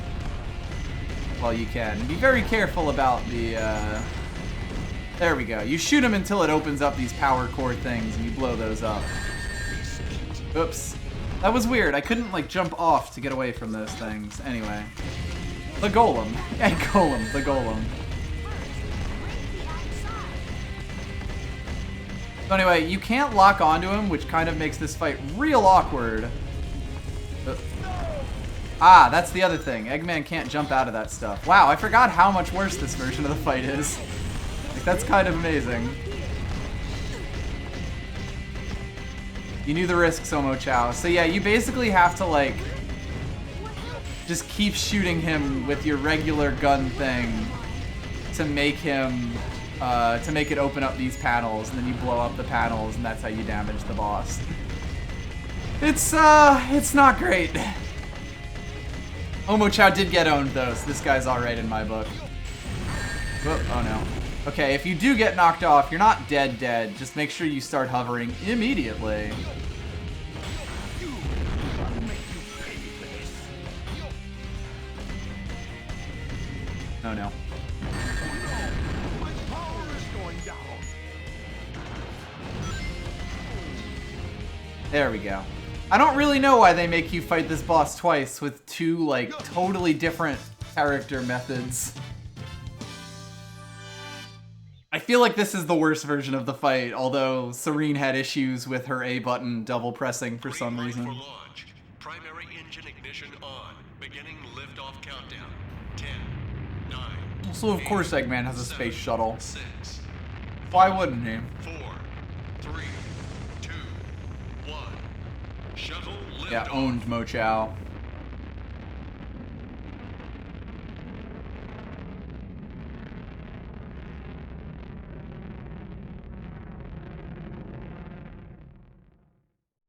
while you can. And be very careful about the... There we go. You shoot him until it opens up these power core things and you blow those up. Oops. That was weird. I couldn't like jump off to get away from those things. Anyway. The Golem. Egg Golem. The Golem. So anyway, you can't lock onto him, which kind of makes this fight real awkward. Ah, that's the other thing. Eggman can't jump out of that stuff. Wow, I forgot how much worse this version of the fight is. Like, that's kind of amazing. You knew the risks, Omo Chow. So yeah, you basically have to like just keep shooting him with your regular gun thing to make him to make it open up these panels, and then you blow up the panels, and that's how you damage the boss. It's not great. Omo Chow did get owned though, so this guy's alright in my book. Oh no. Okay, if you do get knocked off, you're not dead. Just make sure you start hovering immediately. Oh no. There we go. I don't really know why they make you fight this boss twice with two, like, totally different character methods. I feel like this is the worst version of the fight, although Serene had issues with her A button double pressing for some reason. For launch. Primary engine ignition on. Beginning liftoff countdown. 10, 9. So of course Eggman has a space shuttle. 6. Why wouldn't he? 4, 3, 2, 1. Shuttle liftoff. Yeah, owned Mo Chow.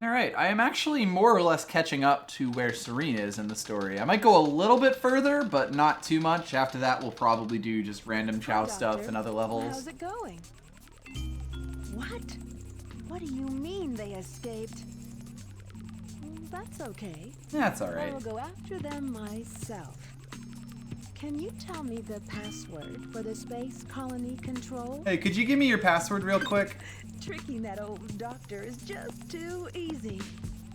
Alright, I am actually more or less catching up to where Serene is in the story. I might go a little bit further, but not too much. After that, we'll probably do just random Chow stuff and other levels. How's it going? What? What do you mean they escaped? That's okay. That's alright. I'll go after them myself. Can you tell me the password for the space colony control? Hey, could you give me your password real quick? Tricking that old doctor is just too easy.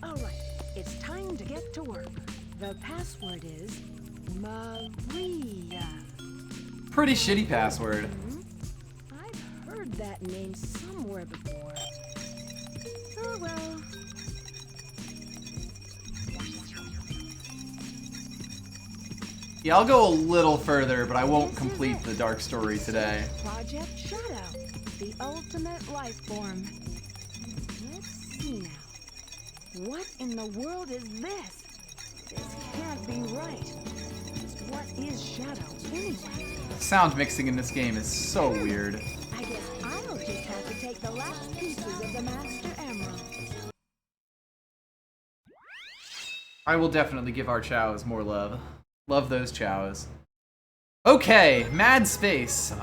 All right, it's time to get to work. The password is Maria. Pretty shitty password. I've heard that name somewhere before. Oh well. Yeah, I'll go a little further, but I won't complete the dark story today. Project Shadow, the ultimate life form. Let's see now. What in the world is this? This can't be right. What is Shadow anyway? Sound mixing in this game is so weird. I guess I'll just have to take the last pieces of the Master Emerald. I will definitely give our Chows more love. Love those Chows. Okay, Mad Space.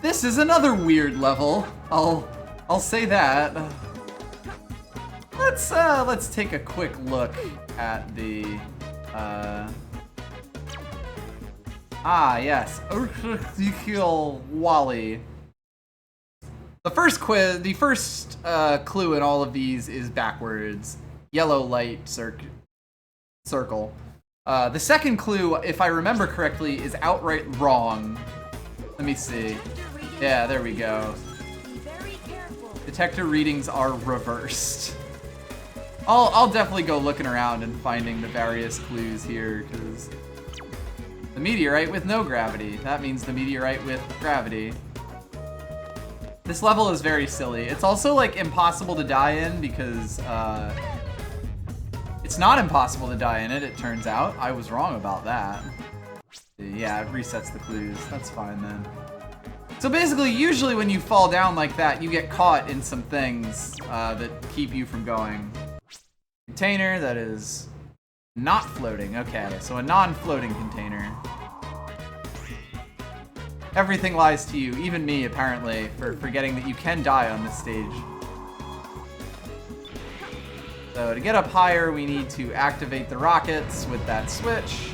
This is another weird level. I'll say that. Let's take a quick look at the yes, Ezekiel Wally. The first clue in all of these is backwards. Yellow light circle. The second clue, if I remember correctly, is outright wrong. Let me see. Yeah, there we go. Detector readings are reversed. I'll definitely go looking around and finding the various clues here, because the meteorite with no gravity. That means the meteorite with gravity. This level is very silly. It's also like impossible to die in because it's not impossible to die in it, it turns out. I was wrong about that. Yeah, it resets the clues. That's fine then. So basically, usually when you fall down like that, you get caught in some things that keep you from going. Container that is not floating. Okay, so a non-floating container. Everything lies to you, even me, apparently, for forgetting that you can die on this stage. So to get up higher, we need to activate the rockets with that switch.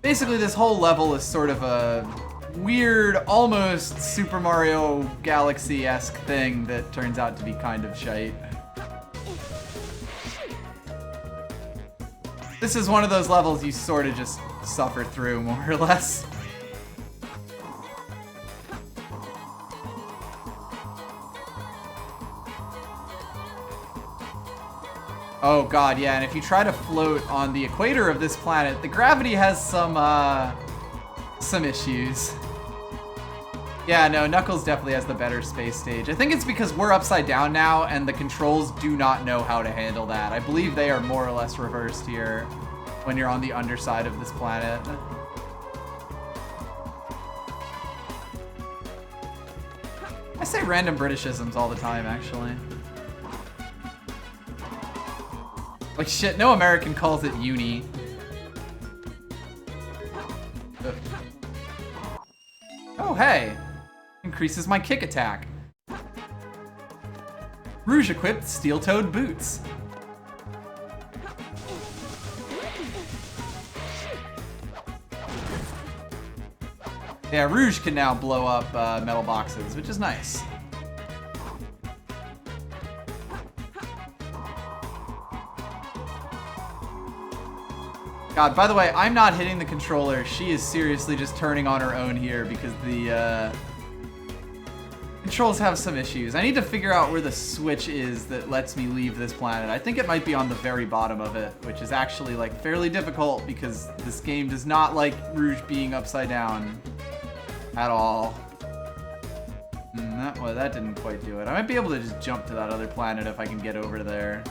Basically, this whole level is sort of a weird, almost Super Mario Galaxy-esque thing that turns out to be kind of shite. This is one of those levels you sort of just suffer through, more or less. Oh god, yeah, and if you try to float on the equator of this planet, the gravity has some issues. Yeah, no, Knuckles definitely has the better space stage. I think it's because we're upside down now, and the controls do not know how to handle that. I believe they are more or less reversed here when you're on the underside of this planet. I say random Britishisms all the time, actually. Like shit, no American calls it uni. Ugh. Oh, hey. Increases my kick attack. Rouge equipped steel-toed boots. Yeah, Rouge can now blow up metal boxes, which is nice. God, by the way, I'm not hitting the controller. She is seriously just turning on her own here because the controls have some issues. I need to figure out where the switch is that lets me leave this planet. I think it might be on the very bottom of it, which is actually like fairly difficult because this game does not like Rouge being upside down at all. That didn't quite do it. I might be able to just jump to that other planet if I can get over there.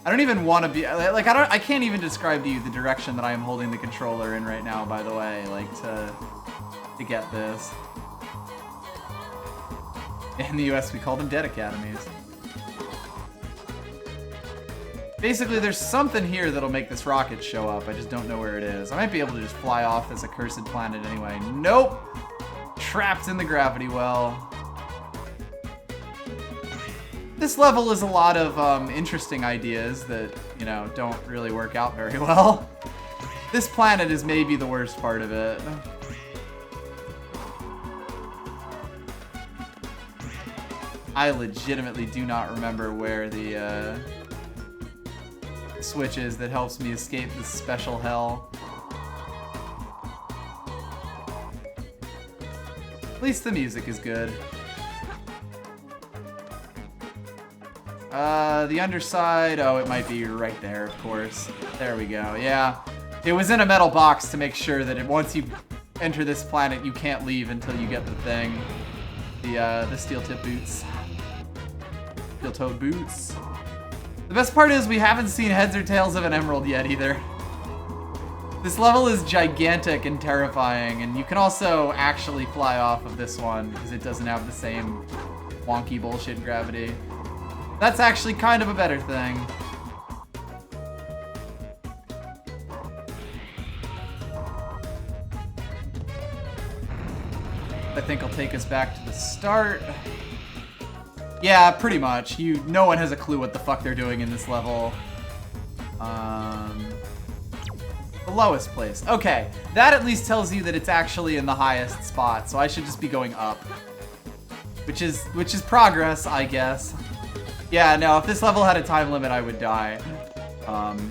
I don't even want to be like I can't even describe to you the direction that I am holding the controller in right now, by the way, like to get this. In the US we call them dead academies. Basically there's something here that'll make this rocket show up. I just don't know where it is. I might be able to just fly off this accursed planet anyway. Nope. Trapped in the gravity well. This level is a lot of interesting ideas that, you know, don't really work out very well. This planet is maybe the worst part of it. I legitimately do not remember where the switch is that helps me escape this special hell. At least the music is good. The underside, oh, it might be right there, of course. There we go, yeah. It was in a metal box to make sure that once you enter this planet, you can't leave until you get the thing. The steel-tip boots. Steel-toed boots. The best part is we haven't seen heads or tails of an emerald yet, either. This level is gigantic and terrifying, and you can also actually fly off of this one, because it doesn't have the same wonky bullshit gravity. That's actually kind of a better thing. I think I'll take us back to the start. Yeah, pretty much. No one has a clue what the fuck they're doing in this level. The lowest place. Okay, that at least tells you that it's actually in the highest spot, so I should just be going up. Which is progress, I guess. Yeah, no, if this level had a time limit, I would die.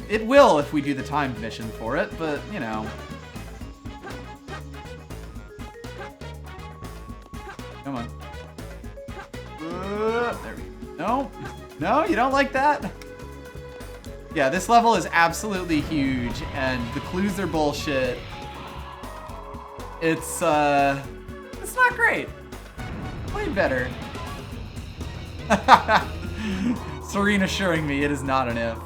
It will if we do the timed mission for it, but, you know. Come on. There we go. No, no, you don't like that? Yeah, this level is absolutely huge, and the clues are bullshit. It's not great. Way better. Serene assuring me it is not an if.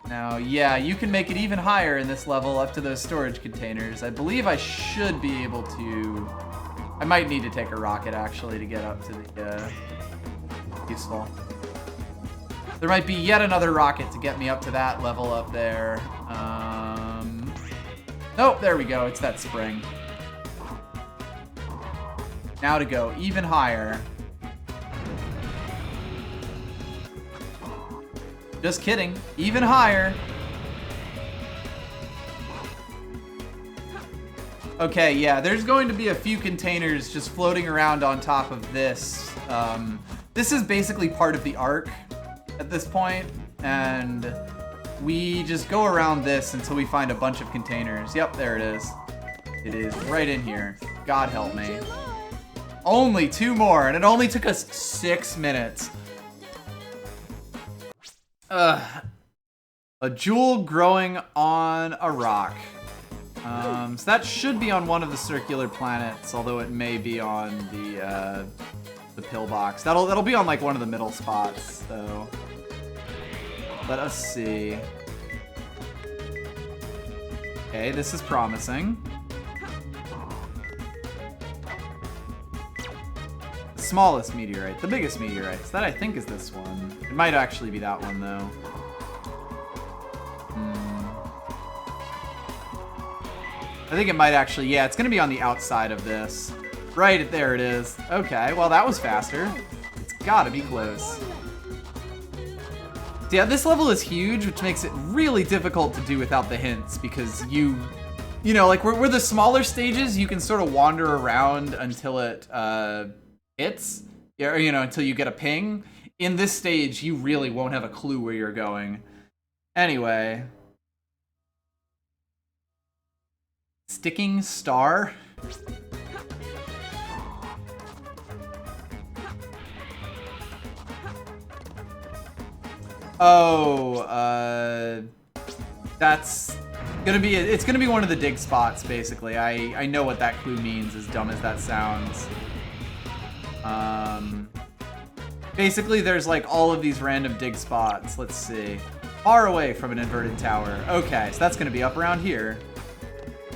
Now, yeah, you can make it even higher in this level up to those storage containers. I believe I should be able to... I might need to take a rocket, actually, to get up to the, useful. There might be yet another rocket to get me up to that level up there. Nope, there we go. It's that spring. Now to go even higher. Just kidding. Even higher. Okay, yeah, there's going to be a few containers just floating around on top of this. This is basically part of the arc at this point, and we just go around this until we find a bunch of containers. Yep, there it is. It is right in here. God help me. Only 2 more, and it only took us 6 minutes. A jewel growing on a rock. So that should be on one of the circular planets, although it may be on the pillbox. That'll be on like one of the middle spots, so let us see. Okay, this is promising. The smallest meteorite, the biggest meteorites. That I think is this one. It might actually be that one though. I think it might actually, yeah, it's gonna be on the outside of this. Right, there it is. Okay, well that was faster. It's gotta be close. Yeah, this level is huge, which makes it really difficult to do without the hints, because you know, like where the smaller stages, you can sort of wander around until it hits, or, you know, until you get a ping. In this stage, you really won't have a clue where you're going. Anyway. Sticking star? Oh, that's gonna be, it's gonna be one of the dig spots, basically. I know what that clue means, as dumb as that sounds. Basically, there's like all of these random dig spots. Let's see. Far away from an inverted tower. Okay, so that's gonna be up around here.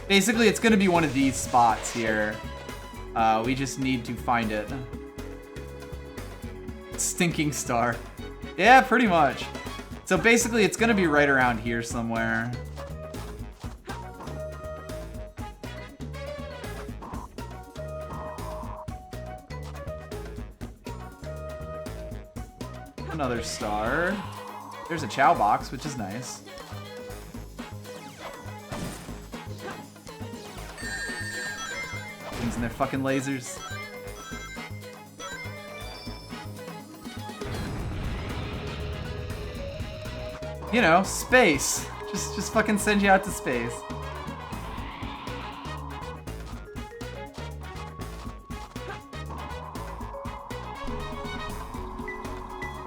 Basically, it's gonna be one of these spots here. We just need to find it. Stinking star. Yeah, pretty much. So basically, it's gonna be right around here somewhere. Another star. There's a chow box, which is nice. Things and their fucking lasers. You know, space. Just fucking send you out to space.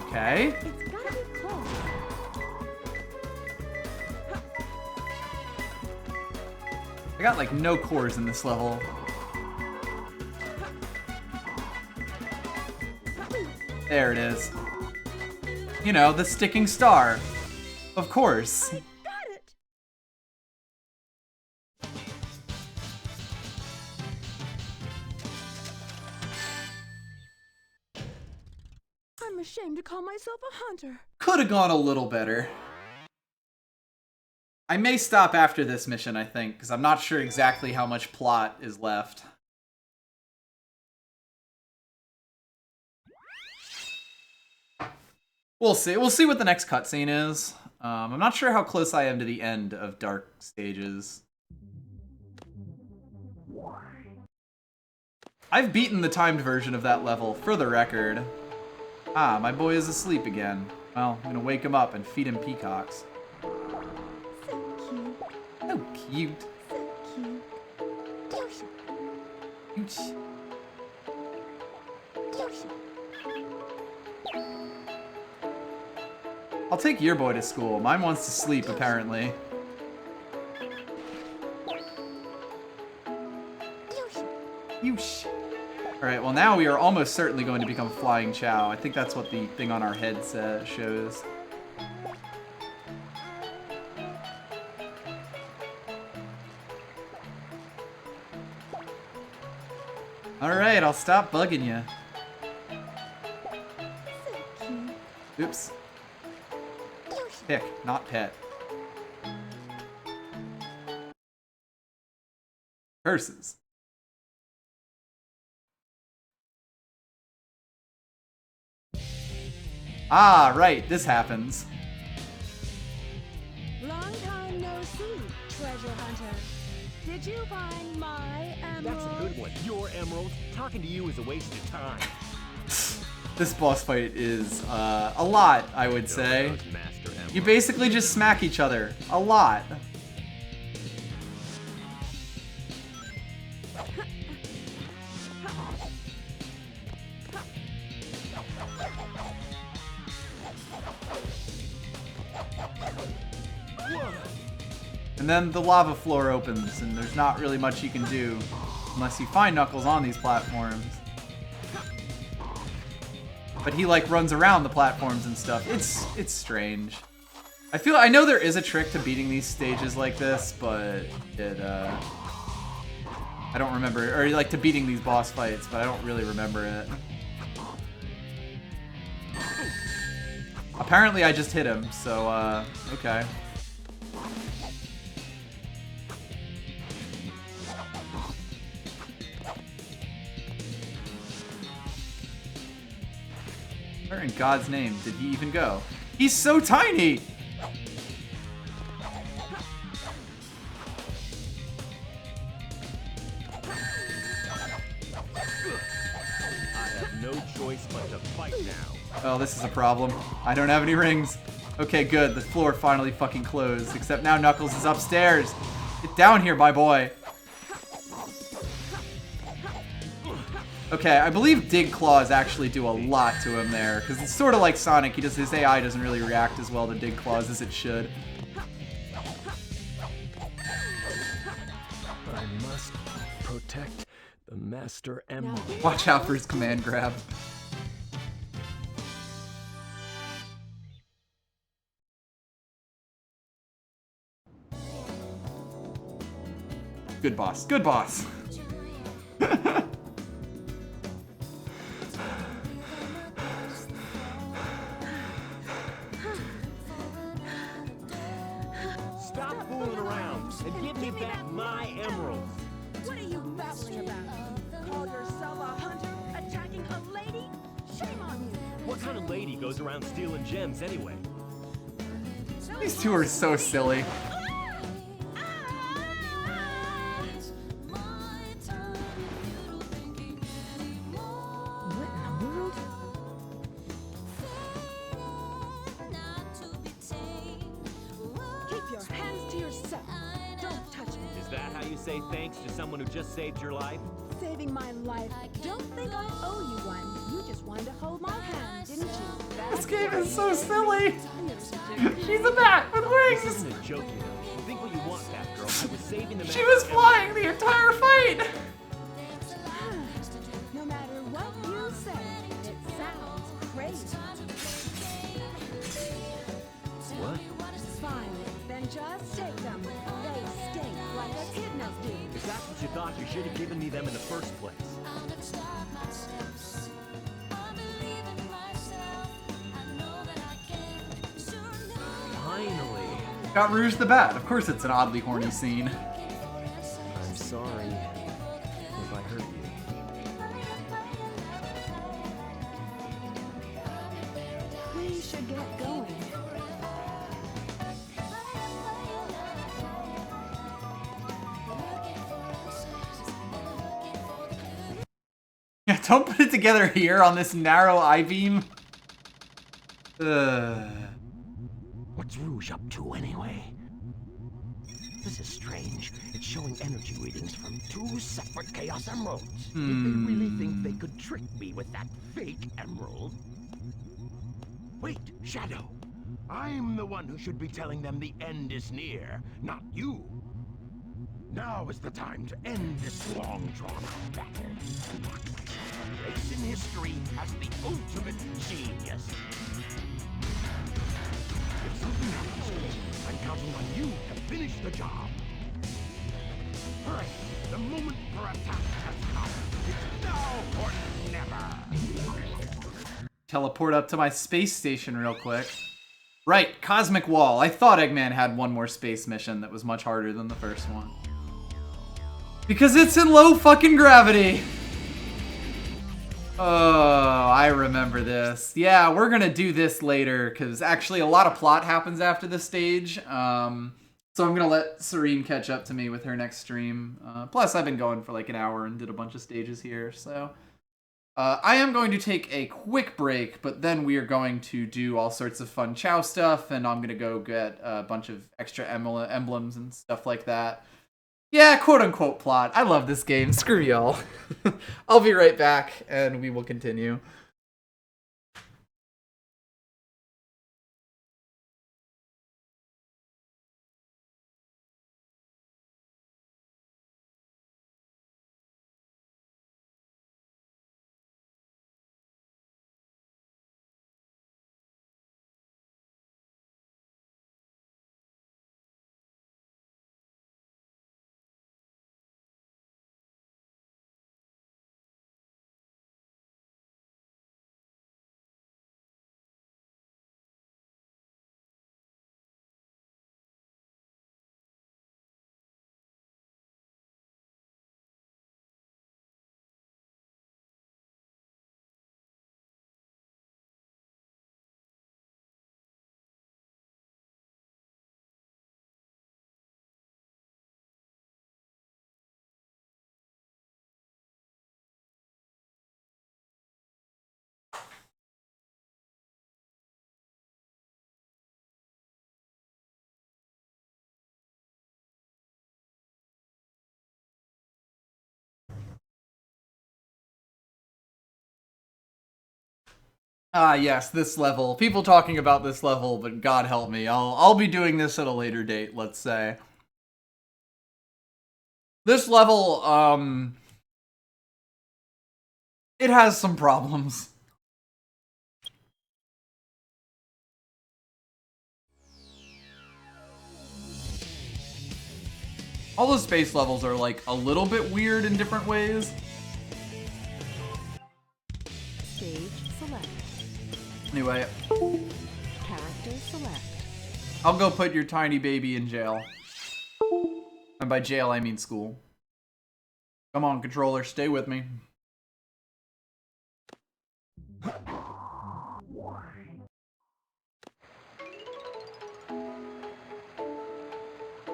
Okay. It's gotta be close. I got like no cores in this level. There it is. You know, the sticking star. Of course. Got it. I'm ashamed to call myself a hunter. Could have gone a little better. I may stop after this mission, I think, because I'm not sure exactly how much plot is left. We'll see. We'll see what the next cutscene is. I'm not sure how close I am to the end of Dark Stages. I've beaten the timed version of that level, for the record. Ah, my boy is asleep again. Well, I'm gonna wake him up and feed him peacocks. So cute. So cute. So cute. Ooch. I'll take your boy to school. Mine wants to sleep, apparently. Yoosh. Alright, well now we are almost certainly going to become Flying Chow. I think that's what the thing on our heads shows. Alright, I'll stop bugging you. Oops. Pick, not pet. Curses. Ah, right, this happens. Long time no see, treasure hunter. Did you find my emerald? That's a good one. Your emerald. Talking to you is a waste of time. This boss fight is a lot, I would say. You basically just smack each other. A lot. And then the lava floor opens, and there's not really much you can do unless you find Knuckles on these platforms. But he like runs around the platforms and stuff. It's strange. I know there is a trick to beating these stages like this, but it I don't remember, or like to beating these boss fights, but I don't really remember it. Apparently I just hit him, so okay. Where in God's name did he even go? He's so tiny! I have no choice but to fight now. Oh, this is a problem. I don't have any rings. Okay, good. The floor finally fucking closed. Except now Knuckles is upstairs. Get down here, my boy. Okay, I believe Dig Claws actually do a lot to him there, because it's sort of like Sonic. His AI doesn't really react as well to Dig Claws as it should. I must protect the Master Emerald. Watch out for his command grab. Good boss. Good boss. Stop fooling around and give me back my emeralds. What are you babbling about? Call yourself a hunter attacking a lady? Shame on you. What kind of lady goes around stealing gems anyway? These two are so silly. Say thanks to someone who just saved your life? Saving my life. Don't think I owe you one. You just wanted to hold my hand, didn't you? This game is so silly. She's a bat with wings. This isn't a joke, you know. Think what you want, Batgirl. I was saving the. She was flying the entire fight. No matter what you say, it sounds crazy. What? Fine, then just take them. They stink like echidnas do. If that's what you thought, you should have given me them in the first place. Finally. Got Rouge the Bat. Of course it's an oddly horny scene. I'm sorry if I hurt you. Please should get going. Yeah, don't put it together here on this narrow I-beam. What's Rouge up to anyway? This is strange. It's showing energy readings from 2 separate Chaos Emeralds. Did they really think they could trick me with that fake emerald? Wait, Shadow. I'm the one who should be telling them the end is near, not you. Now is the time to end this long drawn-out battle. A place in history as the ultimate genius. If something happens, I'm counting on you to finish the job. Hurry! The moment for attack has come. It's now or never. Teleport up to my space station real quick. Right, Cosmic Wall. I thought Eggman had one more space mission that was much harder than the first one. Because it's in low fucking gravity. Oh, I remember this. Yeah, we're gonna do this later, because actually a lot of plot happens after this stage. So I'm gonna let Serene catch up to me with her next stream. Plus, I've been going for like an hour and did a bunch of stages here, so... I am going to take a quick break, but then we are going to do all sorts of fun Chow stuff, and I'm gonna go get a bunch of extra emblems and stuff like that. Yeah, quote-unquote plot. I love this game. Screw y'all. I'll be right back, and we will continue. Ah, yes, this level. People talking about this level, but God help me. I'll be doing this at a later date, let's say. This level, it has some problems. All the space levels are like a little bit weird in different ways. Stage select. Anyway, Character select. I'll go put your tiny baby in jail. And by jail, I mean school. Come on, controller, stay with me.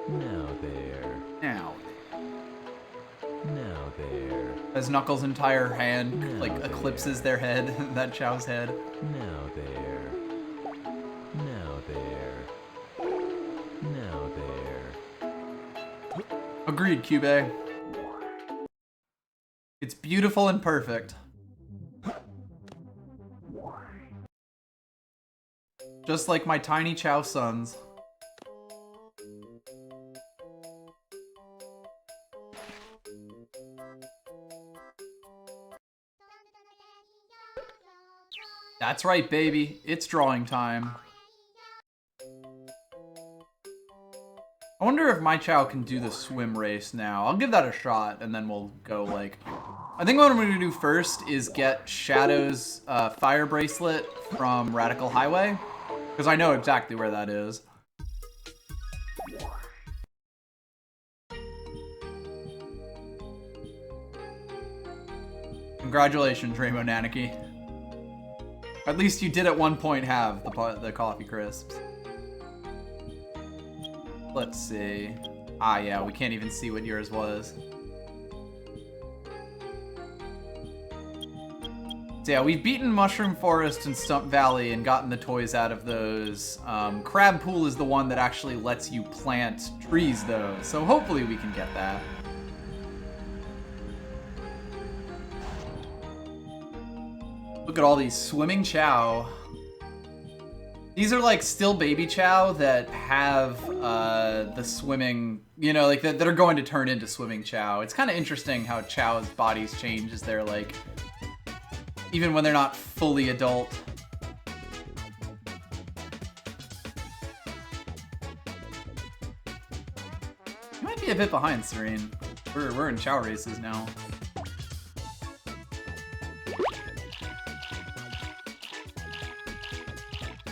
Now there. Now. Now there. As Knuckles' entire hand, like, eclipses their head, that Chow's head. Now there. Now there. Now there. Agreed, Cube. It's beautiful and perfect. Just like my tiny Chow sons. That's right, baby. It's drawing time. I wonder if my Chow can do the swim race now. I'll give that a shot, and then we'll go, like... I think what I'm going to do first is get Shadow's fire bracelet from Radical Highway, because I know exactly where that is. Congratulations, Rainbow Nanaki. At least you did at one point have the coffee crisps. Let's see. Ah, yeah, we can't even see what yours was. So yeah, we've beaten Mushroom Forest and Stump Valley and gotten the toys out of those. Crab Pool is the one that actually lets you plant trees, though, so hopefully we can get that. Look at all these swimming Chow. These are like still baby Chow that have the swimming, you know, like that are going to turn into swimming Chow. It's kind of interesting how Chow's bodies change as they're like, even when they're not fully adult. You might be a bit behind, Serene. We're in Chow races now.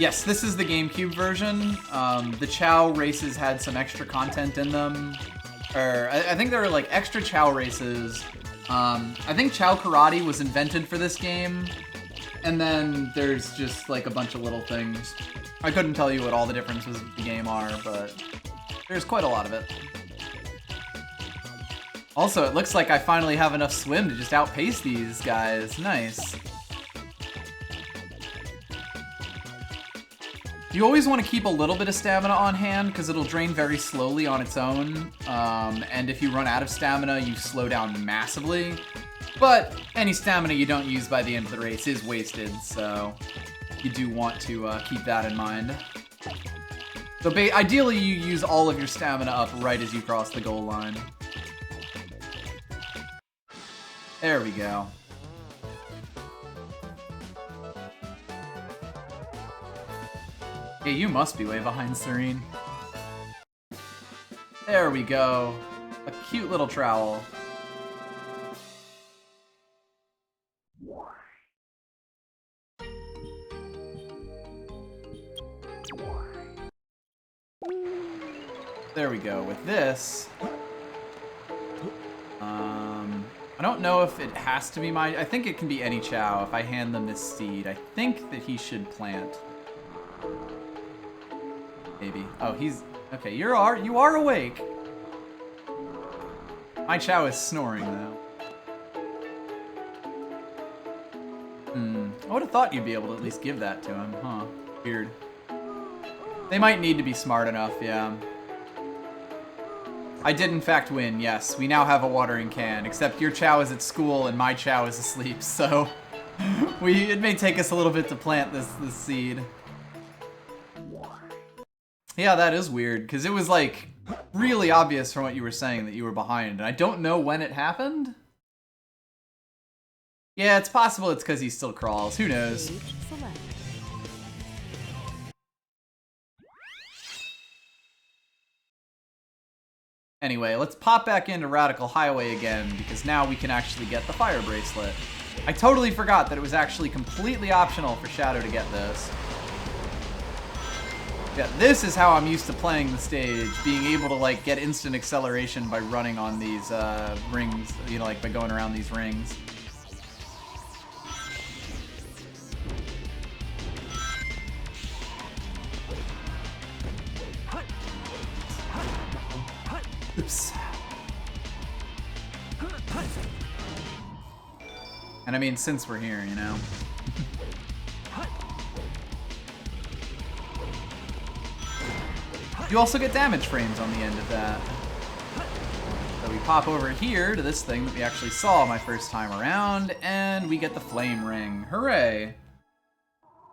Yes, this is the GameCube version. The Chow races had some extra content in them. Or, I think there were like extra Chow races. I think Chow Karate was invented for this game. And then there's just like a bunch of little things. I couldn't tell you what all the differences of the game are, but there's quite a lot of it. Also, it looks like I finally have enough swim to just outpace these guys. Nice. You always want to keep a little bit of stamina on hand because it'll drain very slowly on its own. And if you run out of stamina, you slow down massively. But any stamina you don't use by the end of the race is wasted, so you do want to keep that in mind. So ideally, you use all of your stamina up right as you cross the goal line. There we go. Yeah, you must be way behind, Serene. There we go. A cute little trowel. There we go. With this, I don't know if it has to be my... I think it can be any Chow if I hand them this seed. I think that he should plant. Maybe. Oh, he's... Okay, you are awake. My Chow is snoring, though. I would have thought you'd be able to at least give that to him, huh? Weird. They might need to be smart enough, yeah. I did in fact win, yes. We now have a watering can, except your Chow is at school and my Chow is asleep, so... it may take us a little bit to plant this seed. Yeah, that is weird, because it was, like, really obvious from what you were saying that you were behind, and I don't know when it happened? Yeah, it's possible it's because he still crawls. Who knows? Anyway, let's pop back into Radical Highway again, because now we can actually get the fire bracelet. I totally forgot that it was actually completely optional for Shadow to get this. Yeah, this is how I'm used to playing the stage, being able to, like, get instant acceleration by running on these rings, you know, like, by going around these rings. Oops. And I mean, since we're here, you know. You also get damage frames on the end of that. So we pop over here to this thing that we actually saw my first time around, and we get the flame ring. Hooray!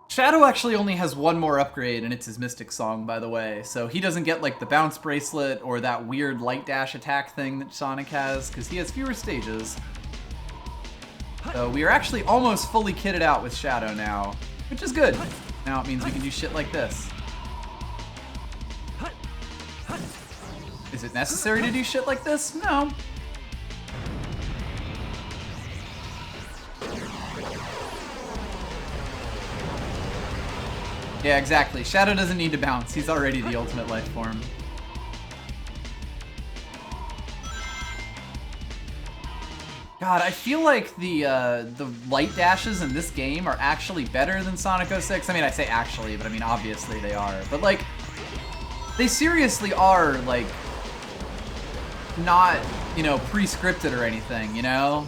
Shadow actually only has one more upgrade, and it's his Mystic Song, by the way. So he doesn't get, like, the bounce bracelet or that weird light dash attack thing that Sonic has, because he has fewer stages. So we are actually almost fully kitted out with Shadow now, which is good. Now it means we can do shit like this. Is it necessary to do shit like this? No. Yeah, exactly. Shadow doesn't need to bounce. He's already the ultimate life form. God, I feel like the light dashes in this game are actually better than Sonic 06. I mean, I say actually, but I mean obviously they are. But like, they seriously are like not, you know, pre-scripted or anything, you know?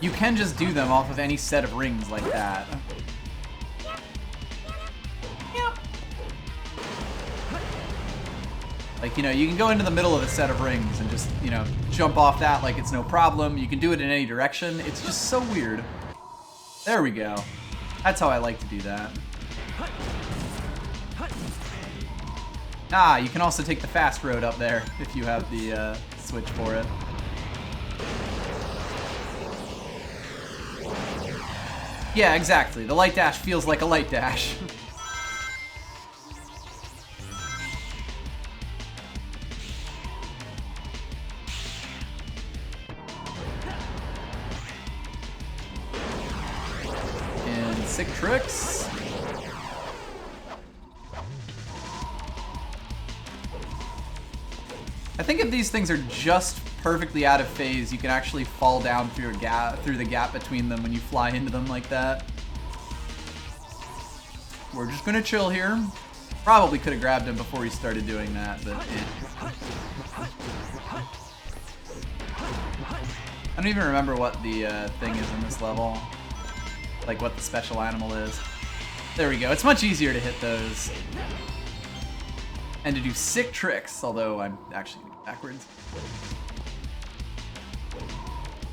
You can just do them off of any set of rings like that. Like, you know, you can go into the middle of a set of rings and just, you know, jump off that like it's no problem. You can do it in any direction. It's just so weird. There we go. That's how I like to do that. Ah, you can also take the fast road up there if you have the switch for it. Yeah, exactly. The light dash feels like a light dash. And sick tricks. I think if these things are just perfectly out of phase, you can actually fall down through the gap between them when you fly into them like that. We're just gonna chill here. Probably could have grabbed him before he started doing that, but I don't even remember what the thing is in this level. Like what the special animal is. There we go. It's much easier to hit those. And to do sick tricks, although I'm actually going backwards.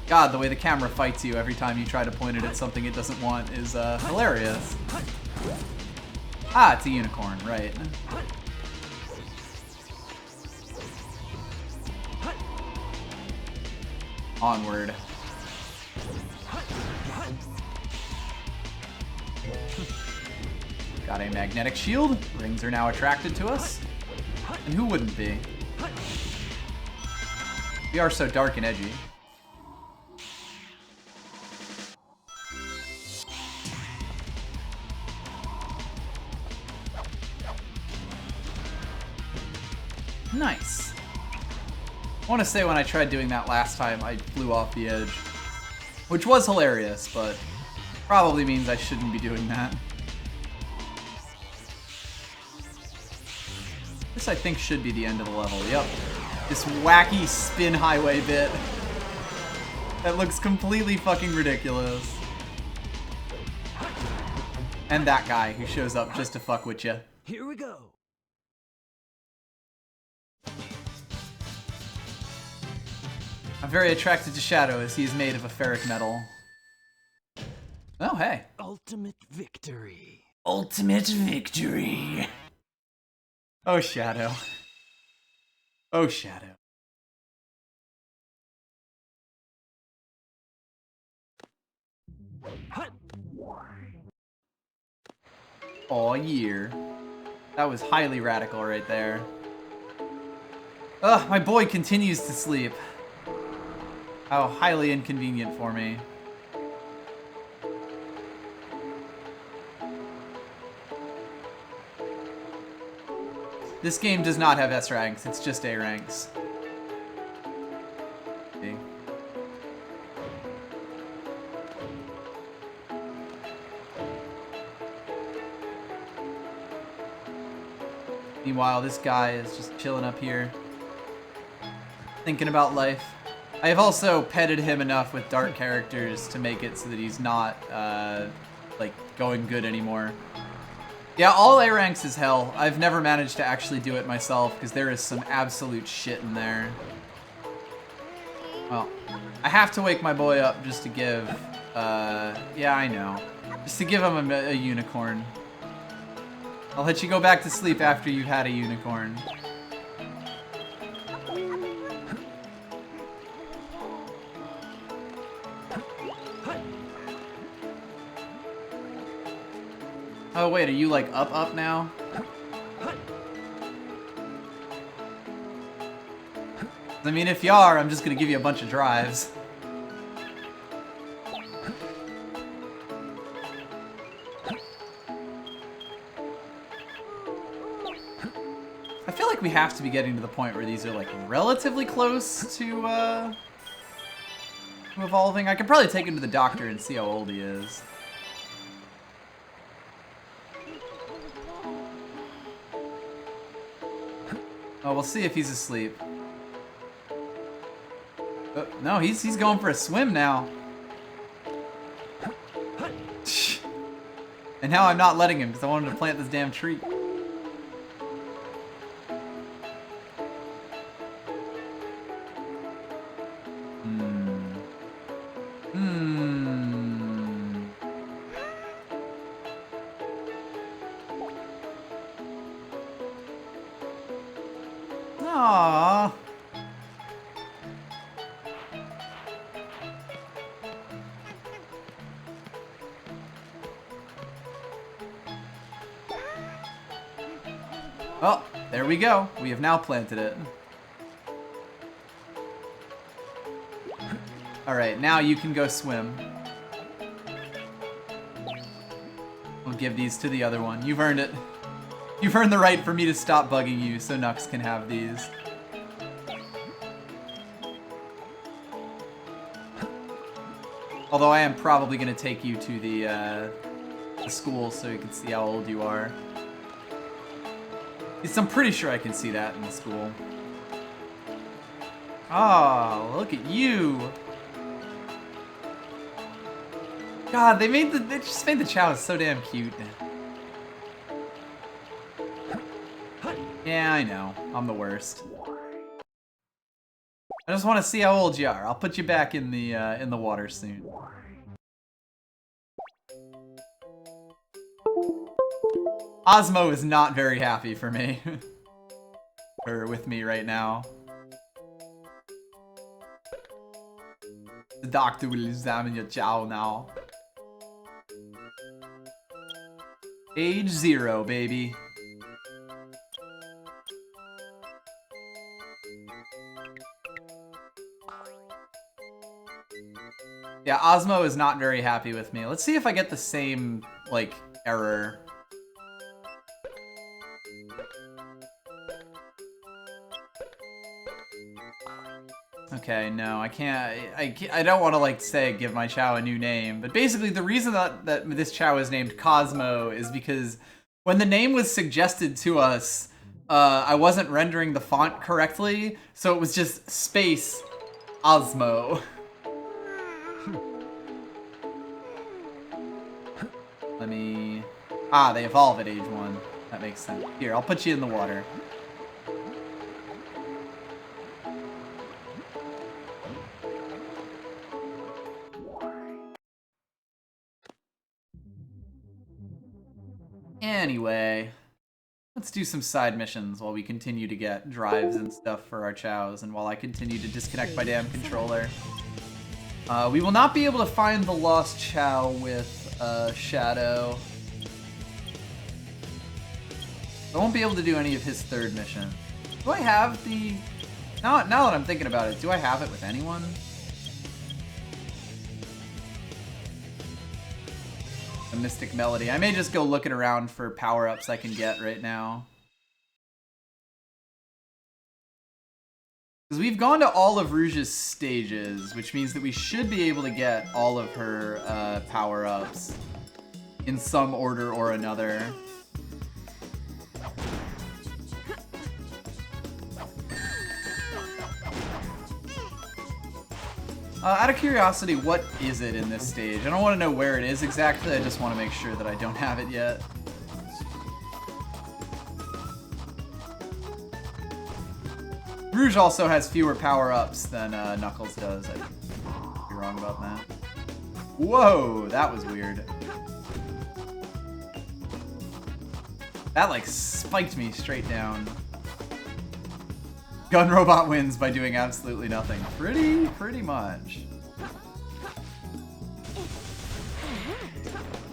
God, the way the camera fights you every time you try to point it at something it doesn't want is hilarious. Ah, it's a unicorn, right. Onward. Got a magnetic shield. Rings are now attracted to us. And who wouldn't be? We are so dark and edgy. Nice. I want to say when I tried doing that last time, I flew off the edge. Which was hilarious, but probably means I shouldn't be doing that. This, I think, should be the end of the level. Yep. This wacky spin highway bit. That looks completely fucking ridiculous. And that guy who shows up just to fuck with you. Here we go. I'm very attracted to Shadow as he is made of a ferric metal. Oh, hey. Ultimate victory. Ultimate victory. Oh, Shadow. Oh, Shadow. Oh, year. That was highly radical right there. Ugh, my boy continues to sleep. How highly inconvenient for me. This game does not have S ranks, it's just A ranks. Okay. Meanwhile, this guy is just chilling up here, thinking about life. I have also petted him enough with dark characters to make it so that he's not, like, going good anymore. Yeah, all A ranks is hell. I've never managed to actually do it myself, because there is some absolute shit in there. Well, I have to wake my boy up just to give, yeah, I know. Just to give him a unicorn. I'll let you go back to sleep after you've had a unicorn. Oh wait, are you like up now? I mean, if you are, I'm just gonna give you a bunch of drives. I feel like we have to be getting to the point where these are like relatively close to evolving. I could probably take him to the doctor and see how old he is. Oh, we'll see if he's asleep. No, he's going for a swim now. And now I'm not letting him because I wanted to plant this damn tree. Aww. Oh, there we go. We have now planted it. Alright, now you can go swim. We'll give these to the other one. You've earned it. You've earned the right for me to stop bugging you so Nux can have these. Although I am probably going to take you to the school so you can see how old you are. Yes, I'm pretty sure I can see that in the school. Oh, look at you. God, they just made the chow so damn cute. Yeah, I know. I'm the worst. I just want to see how old you are. I'll put you back in the water soon. Osmo is not very happy for me. Or with me right now. The doctor will examine your chow now. Age 0, baby. Yeah, Osmo is not very happy with me. Let's see if I get the same, like, error. Okay, no, I can't. I don't want to, like, give my chow a new name. But basically, the reason that this chow is named Cosmo is because when the name was suggested to us, I wasn't rendering the font correctly, so it was just space Osmo. Let me... Ah, they evolve at age 1. That makes sense. Here, I'll put you in the water. Anyway, let's do some side missions while we continue to get drives and stuff for our chows, and while I continue to disconnect my damn controller. We will not be able to find the lost chow with Shadow. I won't be able to do any of his third mission. Do I have the... Now that I'm thinking about it, do I have it with anyone? The Mystic Melody. I may just go looking around for power-ups I can get right now. Because we've gone to all of Rouge's stages, which means that we should be able to get all of her power-ups in some order or another. Out of curiosity, what is it in this stage? I don't want to know where it is exactly, I just want to make sure that I don't have it yet. Rouge also has fewer power-ups than Knuckles does. I could be wrong about that. Whoa, that was weird. That, like, spiked me straight down. Gun Robot wins by doing absolutely nothing. Pretty much.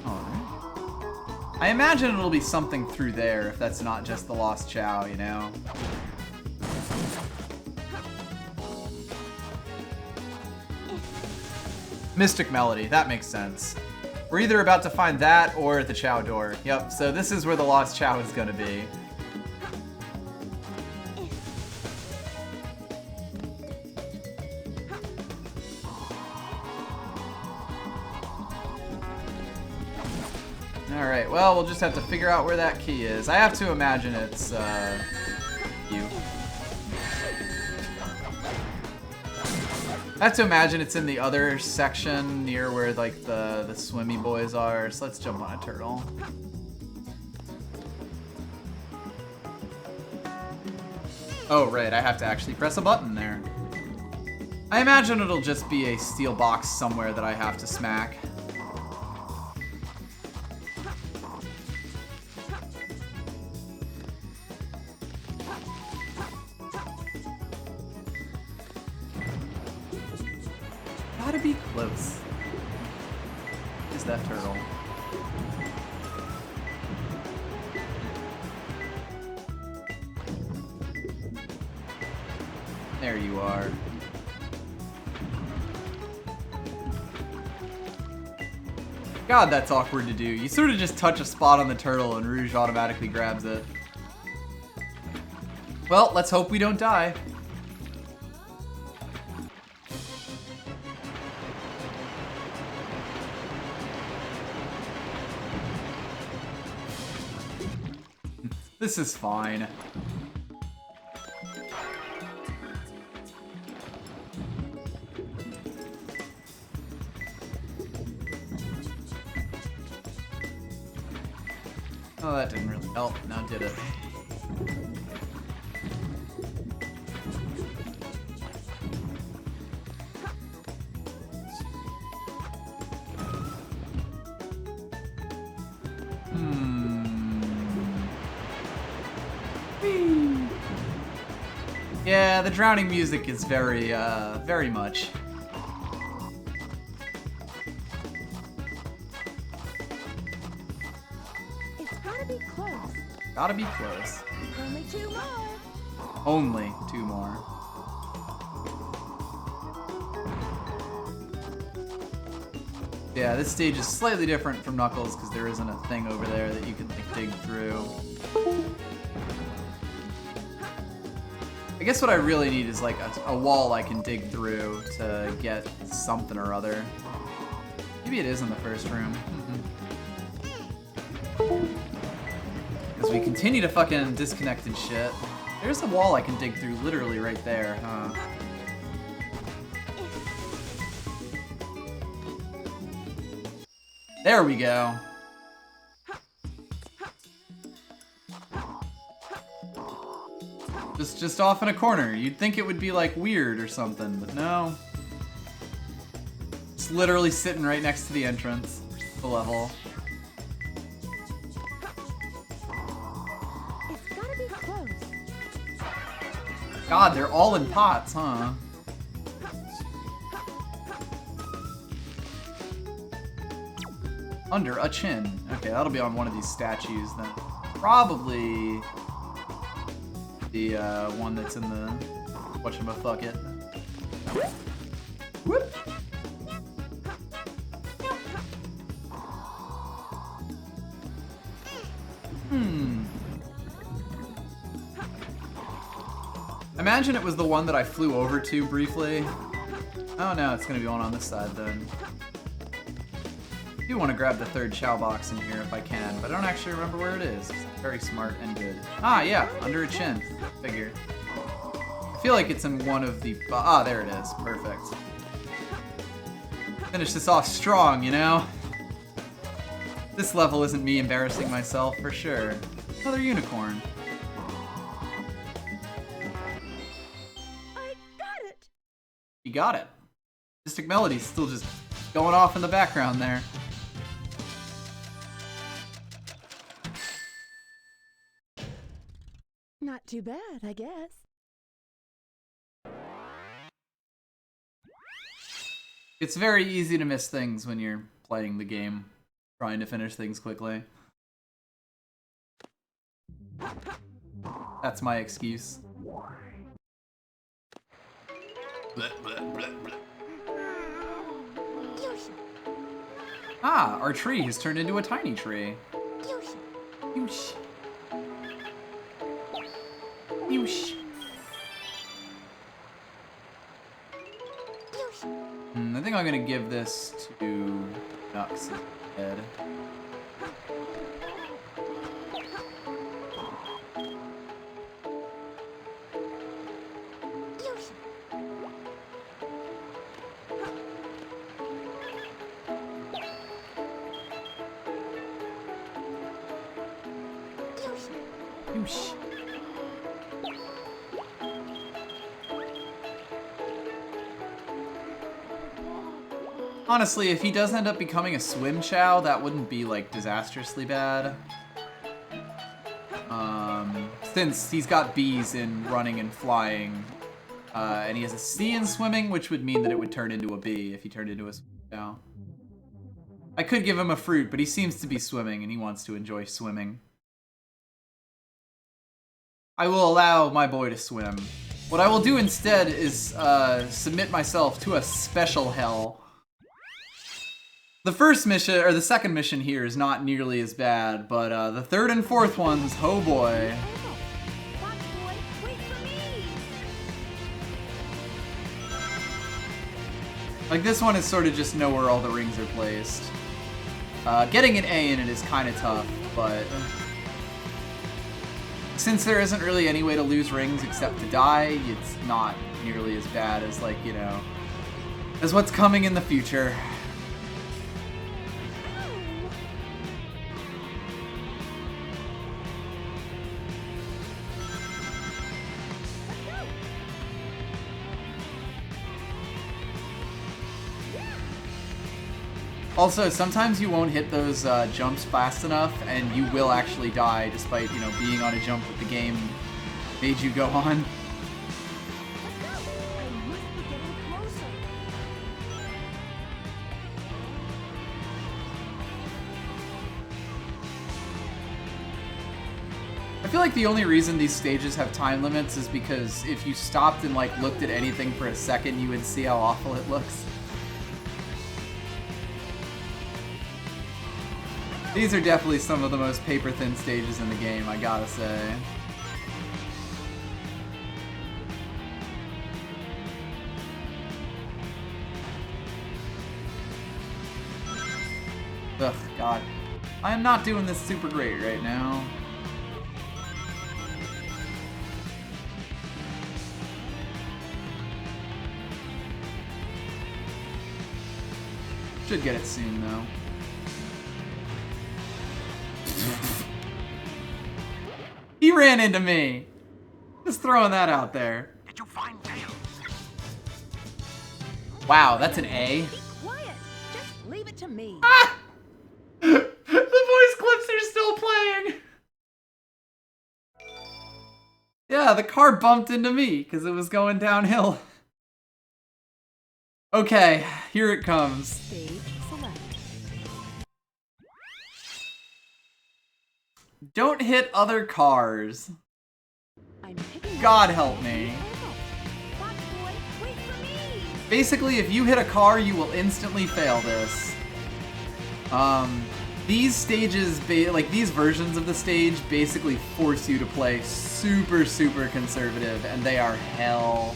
Alright. I imagine it'll be something through there if that's not just the Lost Chow, you know? Mystic Melody, that makes sense. We're either about to find that or the Chow door. Yep, so this is where the Lost Chow is gonna be. Alright, well, we'll just have to figure out where that key is. I have to imagine it's, you. I have to imagine it's in the other section near where, like, the swimmy boys are. So let's jump on a turtle. Oh, right, I have to actually press a button there. I imagine it'll just be a steel box somewhere that I have to smack. Gotta be close. Is that turtle? There you are. God, that's awkward to do. You sort of just touch a spot on the turtle and Rouge automatically grabs it. Well, let's hope we don't die. This is fine. Oh, that didn't really help. Now did it. Yeah, the drowning music is very, very much. It's gotta be close. Gotta be close. Only 2 more. Only 2 more. Yeah, this stage is slightly different from Knuckles because there isn't a thing over there that you can like dig through. I guess what I really need is like a wall I can dig through to get something or other. Maybe it is in the first room. As we continue to fucking disconnect and shit. There's a wall I can dig through literally right there, huh? There we go. Just off in a corner. You'd think it would be like weird or something, but no. It's literally sitting right next to the entrance, the level. It's gotta be close. God, they're all in pots, huh? Under a chin. Okay, that'll be on one of these statues then. Probably the one that's in the whatchamacallit. Whoop. Imagine it was the one that I flew over to briefly. Oh no, it's gonna be one on this side then. I do want to grab the third Chow box in here if I can, but I don't actually remember where it is. It's very smart and good. Ah, yeah, under a chin. Figure. I feel like it's in one of the... Ah, there it is. Perfect. Finish this off strong, you know? This level isn't me embarrassing myself, for sure. Another unicorn. I got it! You got it. Mystic Melody's still just going off in the background there. Not too bad, I guess. It's very easy to miss things when you're playing the game, trying to finish things quickly. That's my excuse. Ah, our tree has turned into a tiny tree. Yoosh. Yoosh. I think I'm gonna give this to Nux instead. Whoosh. Honestly, if he does end up becoming a swim chow, that wouldn't be, like, disastrously bad. Since he's got B's in running and flying, and he has a C in swimming, which would mean that it would turn into a B if he turned into a swim chow. I could give him a fruit, but he seems to be swimming, and he wants to enjoy swimming. I will allow my boy to swim. What I will do instead is submit myself to a special hell. The first mission, or the second mission here, is not nearly as bad, but the third and fourth ones, oh boy. Like, this one is sort of just know where all the rings are placed. Getting an A in it is kind of tough, but since there isn't really any way to lose rings except to die, it's not nearly as bad as, like, you know, as what's coming in the future. Also, sometimes you won't hit those jumps fast enough, and you will actually die, despite, you know, being on a jump that the game made you go on. I feel like the only reason these stages have time limits is because if you stopped and, like, looked at anything for a second, you would see how awful it looks. These are definitely some of the most paper-thin stages in the game, I gotta say. Ugh, God. I am not doing this super great right now. Should get it soon, though. He ran into me. Just throwing that out there. Did you find Tails? Wow, that's an A. Be quiet. Just leave it to me. Ah! The voice clips are still playing. Yeah, the car bumped into me because it was going downhill. Okay, here it comes. Stage select. Don't hit other cars. I'm picking God up help me. Fox boy, wait for me. Basically, if you hit a car, you will instantly fail this. These stages, like these versions of the stage, basically force you to play super, super conservative, and they are hell.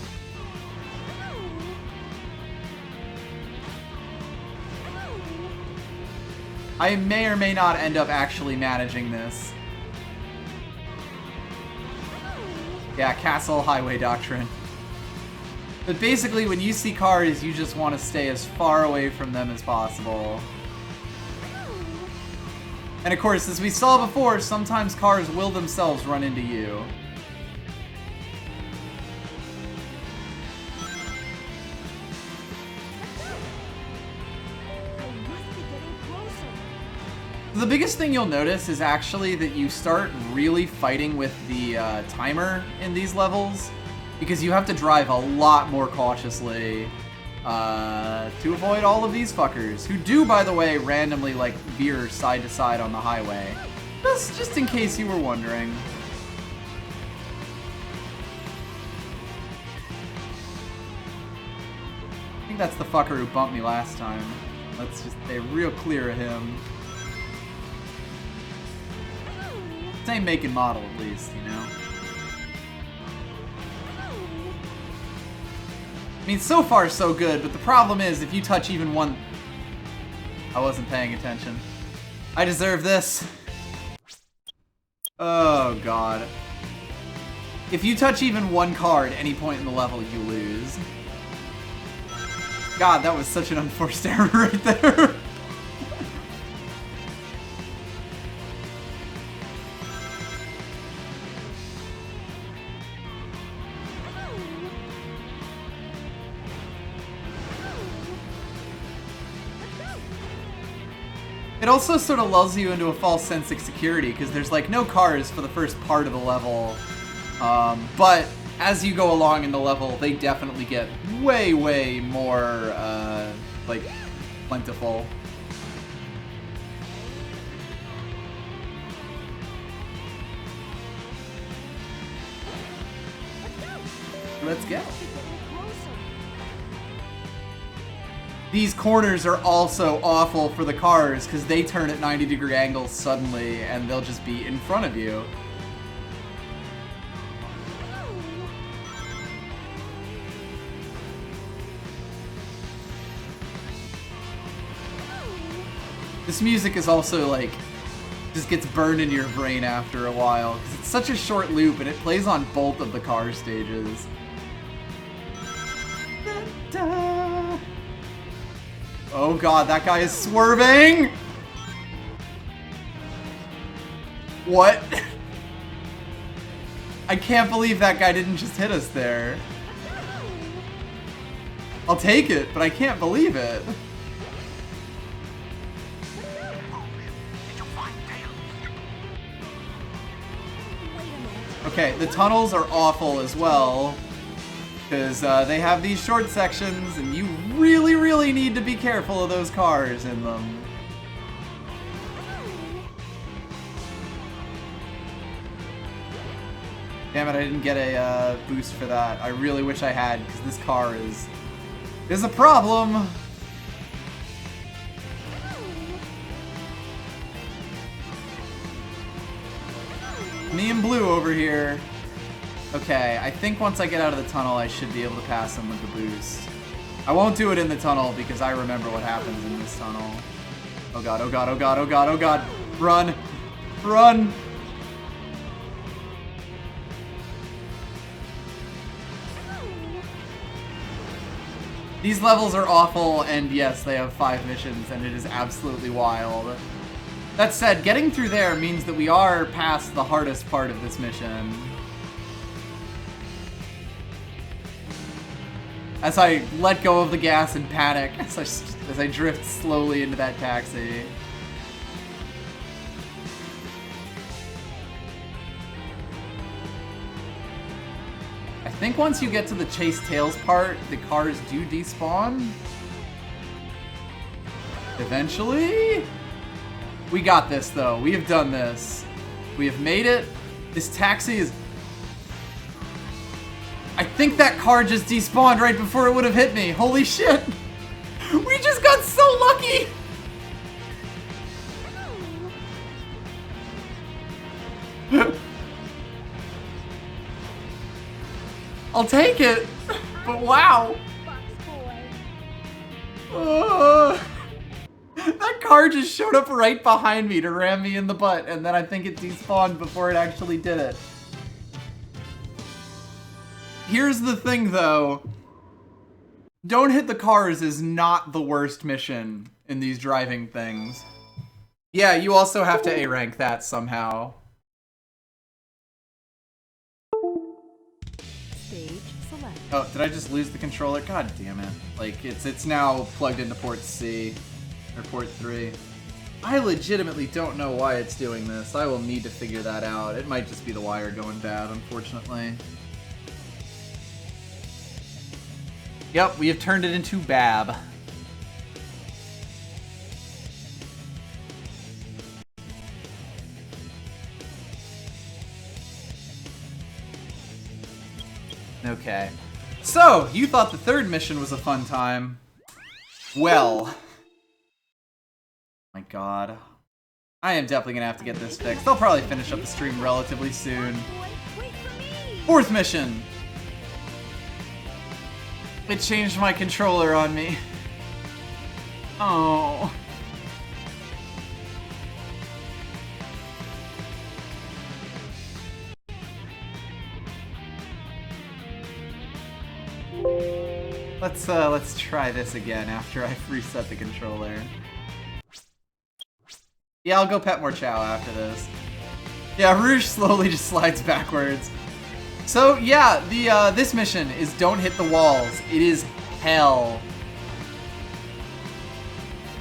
I may or may not end up actually managing this. Yeah, Castle Highway Doctrine. But basically, when you see cars, you just want to stay as far away from them as possible. And of course, as we saw before, sometimes cars will themselves run into you. The biggest thing you'll notice is actually that you start really fighting with the timer in these levels, because you have to drive a lot more cautiously to avoid all of these fuckers, who do, by the way, randomly like veer side to side on the highway. Just in case you were wondering. I think that's the fucker who bumped me last time. Let's just stay real clear of him. Same make and model, at least, you know? I mean, so far so good, but the problem is, if you touch even one... I wasn't paying attention. I deserve this. Oh, God. If you touch even one car at any point in the level, you lose. God, that was such an unforced error right there. It also sort of lulls you into a false sense of security, because there's like no cars for the first part of the level. But as you go along in the level, they definitely get way, way more, like, plentiful. Let's go. These corners are also awful for the cars because they turn at 90-degree angles suddenly and they'll just be in front of you. This music is also like, just gets burned into your brain after a while because it's such a short loop and it plays on both of the car stages. Da-da. Oh god, that guy is swerving! What? I can't believe that guy didn't just hit us there. I'll take it, but I can't believe it. Okay, the tunnels are awful as well. Because they have these short sections, and you really, really need to be careful of those cars in them. Damn it, I didn't get a boost for that. I really wish I had, because this car is a problem. Me and Blue over here. Okay, I think once I get out of the tunnel, I should be able to pass him with the boost. I won't do it in the tunnel because I remember what happens in this tunnel. Oh god, oh god, oh god, oh god, oh god. Run! Run! These levels are awful, and yes, they have 5 missions, and it is absolutely wild. That said, getting through there means that we are past the hardest part of this mission. As I let go of the gas in panic, as I drift slowly into that taxi. I think once you get to the Chase Tails part, the cars do despawn. Eventually? We got this though, we have done this. We have made it. This taxi is... I think that car just despawned right before it would have hit me. Holy shit! We just got so lucky! I'll take it, but wow. That car just showed up right behind me to ram me in the butt, and then I think it despawned before it actually did it. Here's the thing, though. Don't hit the cars is not the worst mission in these driving things. Yeah, you also have to A-rank that somehow. Stage select. Oh, did I just lose the controller? God damn it. Like, it's now plugged into port C, or port 3. I legitimately don't know why it's doing this. I will need to figure that out. It might just be the wire going bad, unfortunately. Yep, we have turned it into Bab. Okay. So, you thought the third mission was a fun time. Well. My god. I am definitely gonna have to get this fixed. I'll probably finish up the stream relatively soon. Fourth mission! It changed my controller on me. Oh. Let's try this again after I've reset the controller. Yeah, I'll go pet more Chow after this. Yeah, Rouge slowly just slides backwards. So yeah, this mission is don't hit the walls. It is hell.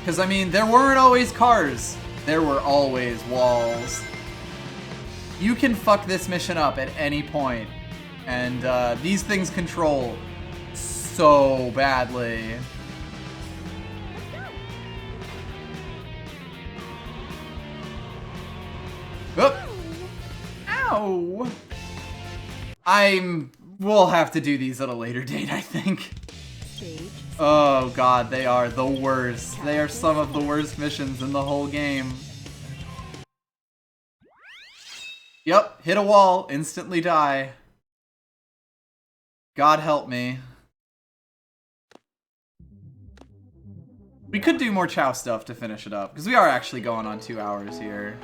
Because, I mean, there weren't always cars. There were always walls. You can fuck this mission up at any point. And these things control so badly. Oop. Ow! We'll have to do these at a later date, I think. Oh god, they are the worst. They are some of the worst missions in the whole game. Yep, hit a wall, instantly die. God help me. We could do more Chow stuff to finish it up, because we are actually going on 2 hours here.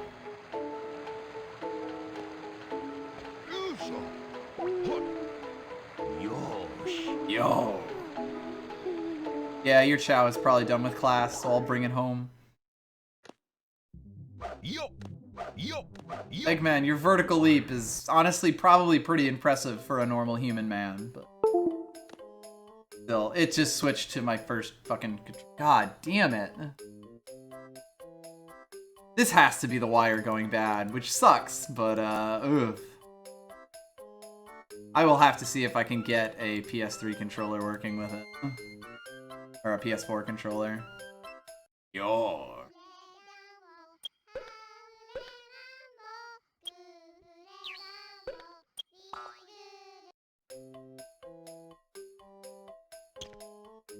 Yo. Yeah, your Chow is probably done with class, so I'll bring it home. Eggman, your vertical leap is honestly probably pretty impressive for a normal human man, but still, it just switched to my first fucking... God damn it. This has to be the wire going bad, which sucks, but ugh. I will have to see if I can get a PS3 controller working with it. Or a PS4 controller. Yo.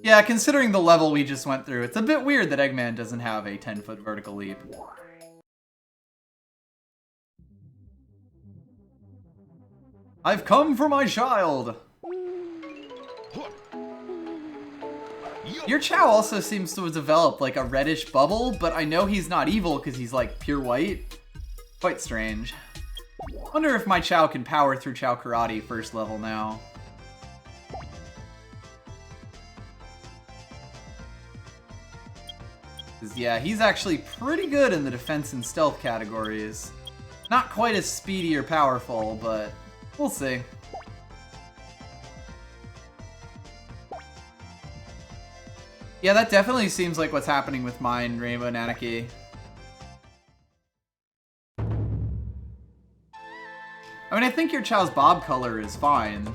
Yeah, considering the level we just went through, it's a bit weird that Eggman doesn't have a 10-foot vertical leap. I've come for my child! Your Chow also seems to have developed like a reddish bubble, but I know he's not evil because he's like pure white. Quite strange. Wonder if my Chow can power through Chow Karate first level now. Yeah, he's actually pretty good in the defense and stealth categories. Not quite as speedy or powerful, but we'll see. Yeah, that definitely seems like what's happening with mine, Rainbow Nanaki. I mean, I think your Chow's bob color is fine.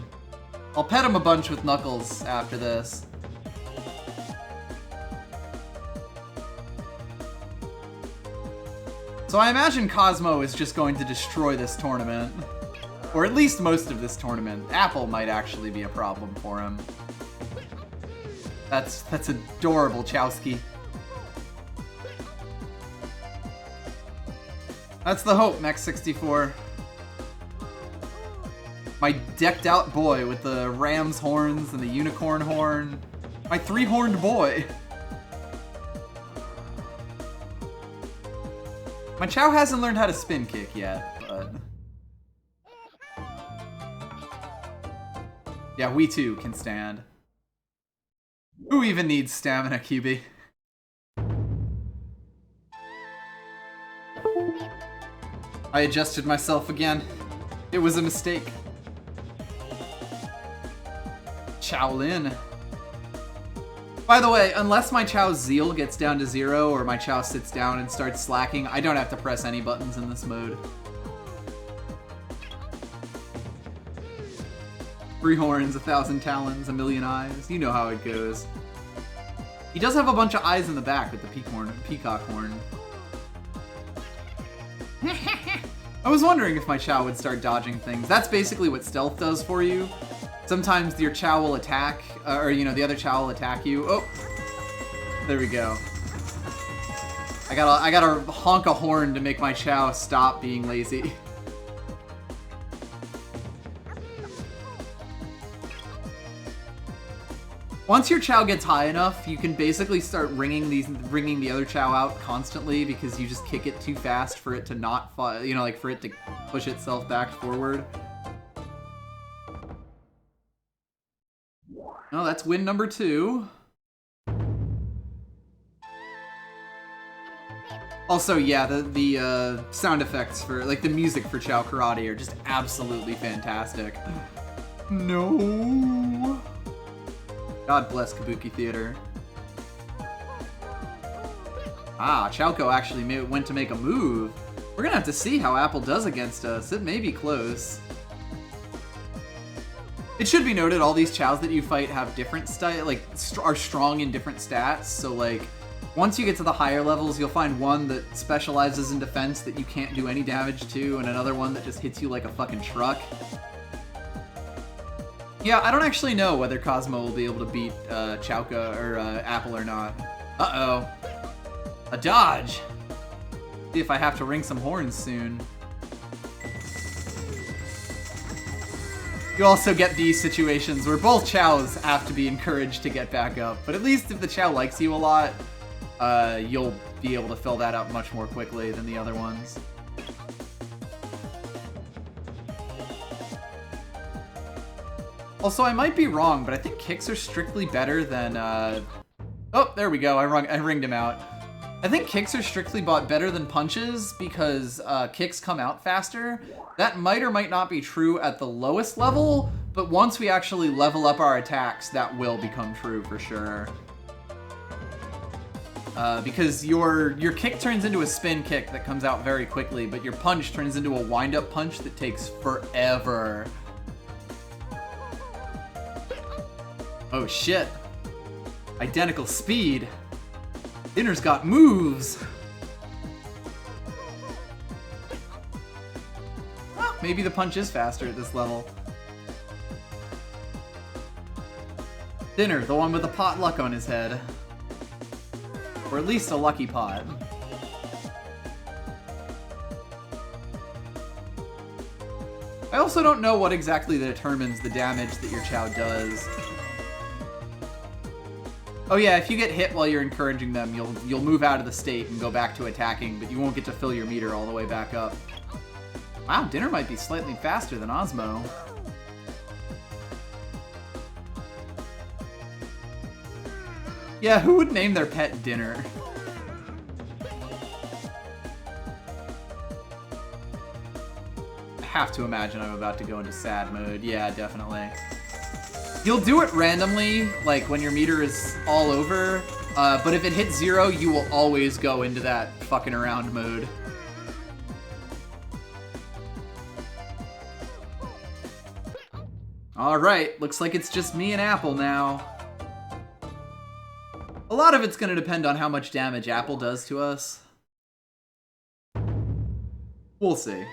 I'll pet him a bunch with Knuckles after this. So I imagine Cosmo is just going to destroy this tournament. Or at least most of this tournament. Apple might actually be a problem for him. That's adorable, Chowski. That's the hope, Mech64. My decked out boy with the ram's horns and the unicorn horn. My 3-horned boy. My Chow hasn't learned how to spin kick yet, but... Yeah, we too can stand. Who even needs stamina, QB? I adjusted myself again. It was a mistake. Shaolin. By the way, unless my Chow's zeal gets down to 0 or my Chow sits down and starts slacking, I don't have to press any buttons in this mode. 3 horns, 1,000 talons, 1,000,000 eyes. You know how it goes. He does have a bunch of eyes in the back with the peacock horn. I was wondering if my Chow would start dodging things. That's basically what stealth does for you. Sometimes your Chow will attack, or you know, the other Chow will attack you. Oh, there we go. I gotta honk a horn to make my Chow stop being lazy. Once your Chow gets high enough, you can basically start ringing the other Chow out constantly because you just kick it too fast for it to not, you know, like for it to push itself back forward. Oh, that's win number 2. Also, yeah, the sound effects for, like, the music for Chow Karate are just absolutely fantastic. No. God bless Kabuki Theater. Ah, Chowco actually went to make a move. We're gonna have to see how Apple does against us. It may be close. It should be noted, all these Chows that you fight have different style, like, are strong in different stats. So, like, once you get to the higher levels, you'll find one that specializes in defense that you can't do any damage to, and another one that just hits you like a fucking truck. Yeah, I don't actually know whether Cosmo will be able to beat Chowca or Apple or not. Uh-oh. A dodge! See if I have to ring some horns soon. You also get these situations where both Chows have to be encouraged to get back up, but at least if the Chow likes you a lot, you'll be able to fill that up much more quickly than the other ones. Also, I might be wrong, but I think kicks are strictly better than, Oh, there we go, I ringed him out. I think kicks are strictly better than punches because kicks come out faster. That might or might not be true at the lowest level, but once we actually level up our attacks, that will become true for sure. Because your kick turns into a spin kick that comes out very quickly, but your punch turns into a wind-up punch that takes forever. Oh shit. Identical speed. Dinner's got moves. Well, maybe the punch is faster at this level. Dinner, the one with the pot luck on his head. Or at least a lucky pot. I also don't know what exactly determines the damage that your Chow does. Oh yeah, if you get hit while you're encouraging them, you'll move out of the state and go back to attacking, but you won't get to fill your meter all the way back up. Wow, Dinner might be slightly faster than Osmo. Yeah, who would name their pet Dinner? I have to imagine I'm about to go into sad mode. Yeah, definitely. You'll do it randomly, like when your meter is all over, but if it hits 0, you will always go into that fucking around mode. Alright, looks like it's just me and Apple now. A lot of it's gonna depend on how much damage Apple does to us. We'll see.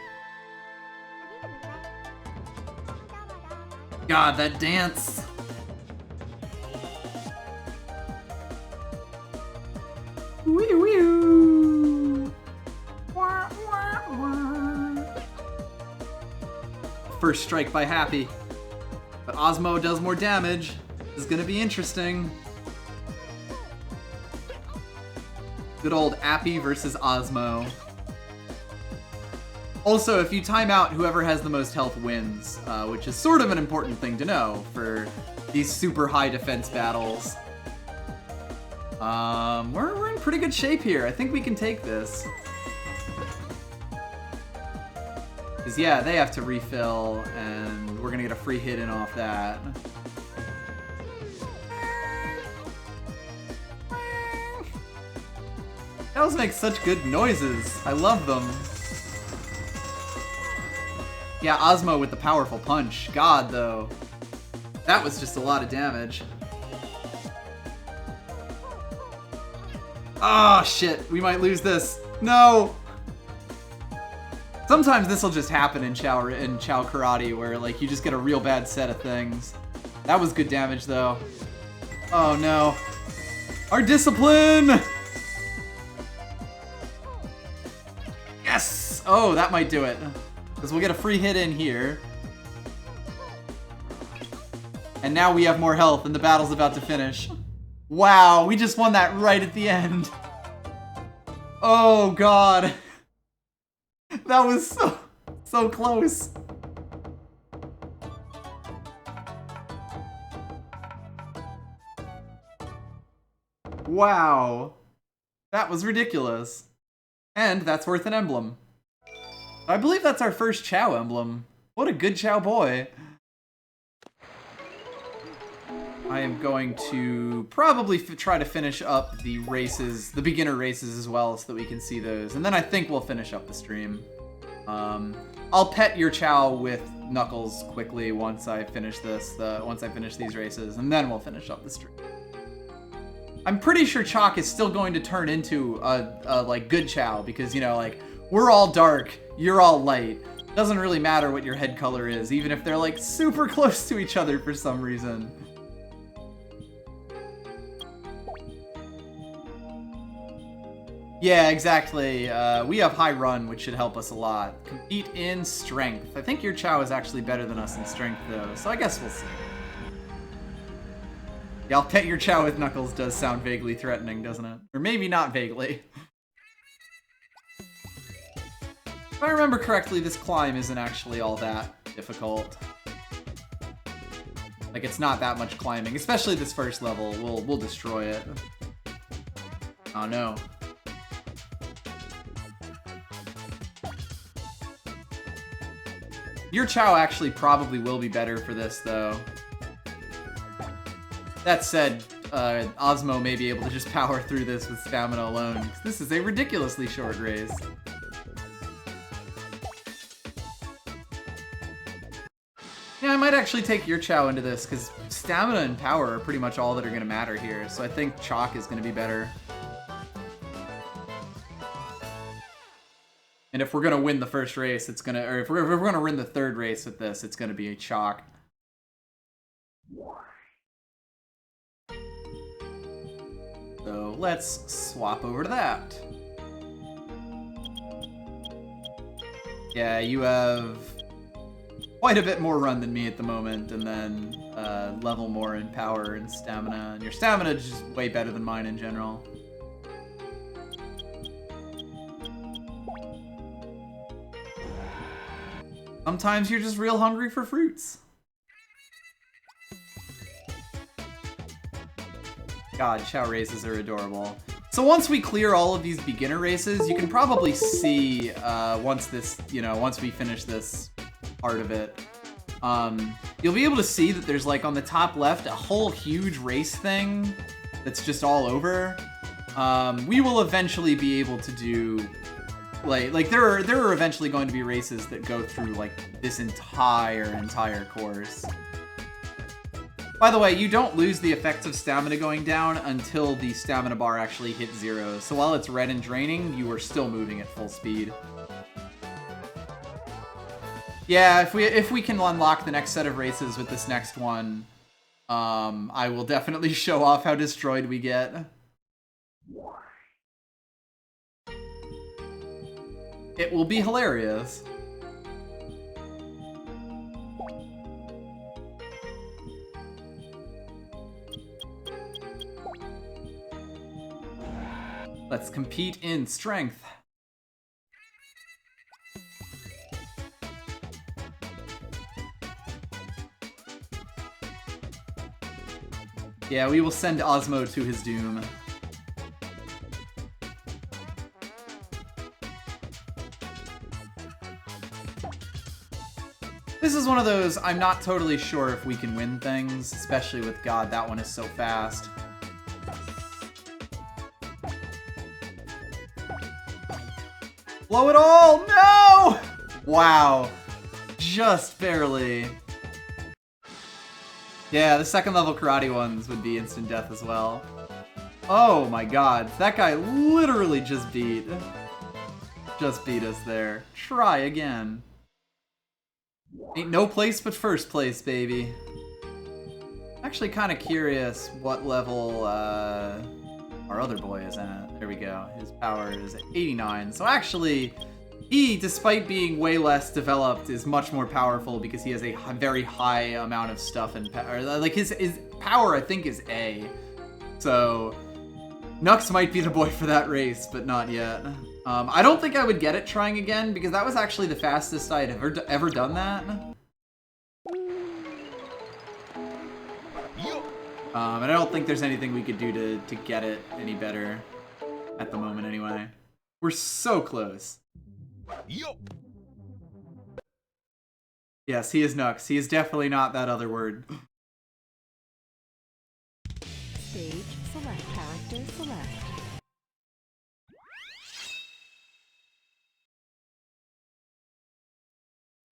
God, that dance! Wee wee. Wah, wah, wah. First strike by Happy. But Osmo does more damage. This is gonna be interesting. Good old Appy versus Osmo. Also, if you time out, whoever has the most health wins, which is sort of an important thing to know for these super high defense battles. We're in pretty good shape here. I think we can take this. Because yeah, they have to refill, and we're gonna get a free hit in off that. Those make such good noises. I love them. Yeah, Osmo with the powerful punch. God, though. That was just a lot of damage. Oh, shit. We might lose this. No! Sometimes this will just happen in Chow Karate, where, like, you just get a real bad set of things. That was good damage, though. Oh, no. Our discipline! Yes! Oh, that might do it. Because we'll get a free hit in here. And now we have more health and the battle's about to finish. Wow, we just won that right at the end. Oh god. That was so close. Wow. That was ridiculous. And that's worth an emblem. I believe that's our first Chow emblem. What a good Chow boy. I am going to probably try to finish up the races, the beginner races as well, so that we can see those. And then I think we'll finish up the stream. I'll pet your Chow with Knuckles quickly once I finish this, once I finish these races, and then we'll finish up the stream. I'm pretty sure Chalk is still going to turn into a like good Chow because, you know, like, we're all dark, you're all light. Doesn't really matter what your head color is, even if they're like super close to each other for some reason. Yeah, exactly. We have high run, which should help us a lot. Compete in strength. I think your Chow is actually better than us in strength, though, so I guess we'll see. Yeah, I'll pet your Chow with Knuckles does sound vaguely threatening, doesn't it? Or maybe not vaguely. If I remember correctly, this climb isn't actually all that difficult. Like, it's not that much climbing, especially this first level. We'll destroy it. Oh no. Your Chow actually probably will be better for this, though. That said, Osmo may be able to just power through this with stamina alone, 'cause this is a ridiculously short race. Yeah, I might actually take your Chow into this, because stamina and power are pretty much all that are going to matter here, so I think Chalk is going to be better. And if we're going to win the first race, it's going to, or if we're going to win the third race with this, it's going to be a Chalk. So let's swap over to that. Yeah, you have quite a bit more run than me at the moment, and then level more in power and stamina. And your stamina is just way better than mine in general. Sometimes you're just real hungry for fruits. God, Chow races are adorable. So once we clear all of these beginner races, you can probably see once we finish this part of it, you'll be able to see that there's like on the top left a whole huge race thing that's just all over. We will eventually be able to do like there are eventually going to be races that go through like this entire course. By the way, you don't lose the effects of stamina going down until the stamina bar actually hits 0. So while it's red and draining, you are still moving at full speed. Yeah, if we can unlock the next set of races with this next one, I will definitely show off how destroyed we get. It will be hilarious. Let's compete in strength. Yeah, we will send Osmo to his doom. This is one of those, I'm not totally sure if we can win things, especially with God, that one is so fast. Blow it all! No! Wow. Just barely. Yeah, the second level karate ones would be instant death as well. Oh my god, that guy literally just beat us there. Try again. Ain't no place but first place, baby. Actually kind of curious what level our other boy is at. There we go. His power is at 89. So actually, he, despite being way less developed, is much more powerful because he has a very high amount of stuff and power. Like his power, I think, is A. So Nux might be the boy for that race, but not yet. I don't think I would get it trying again because that was actually the fastest I had ever done that. And I don't think there's anything we could do to get it any better at the moment anyway. We're so close. Yes, he is Nux. He is definitely not that other word.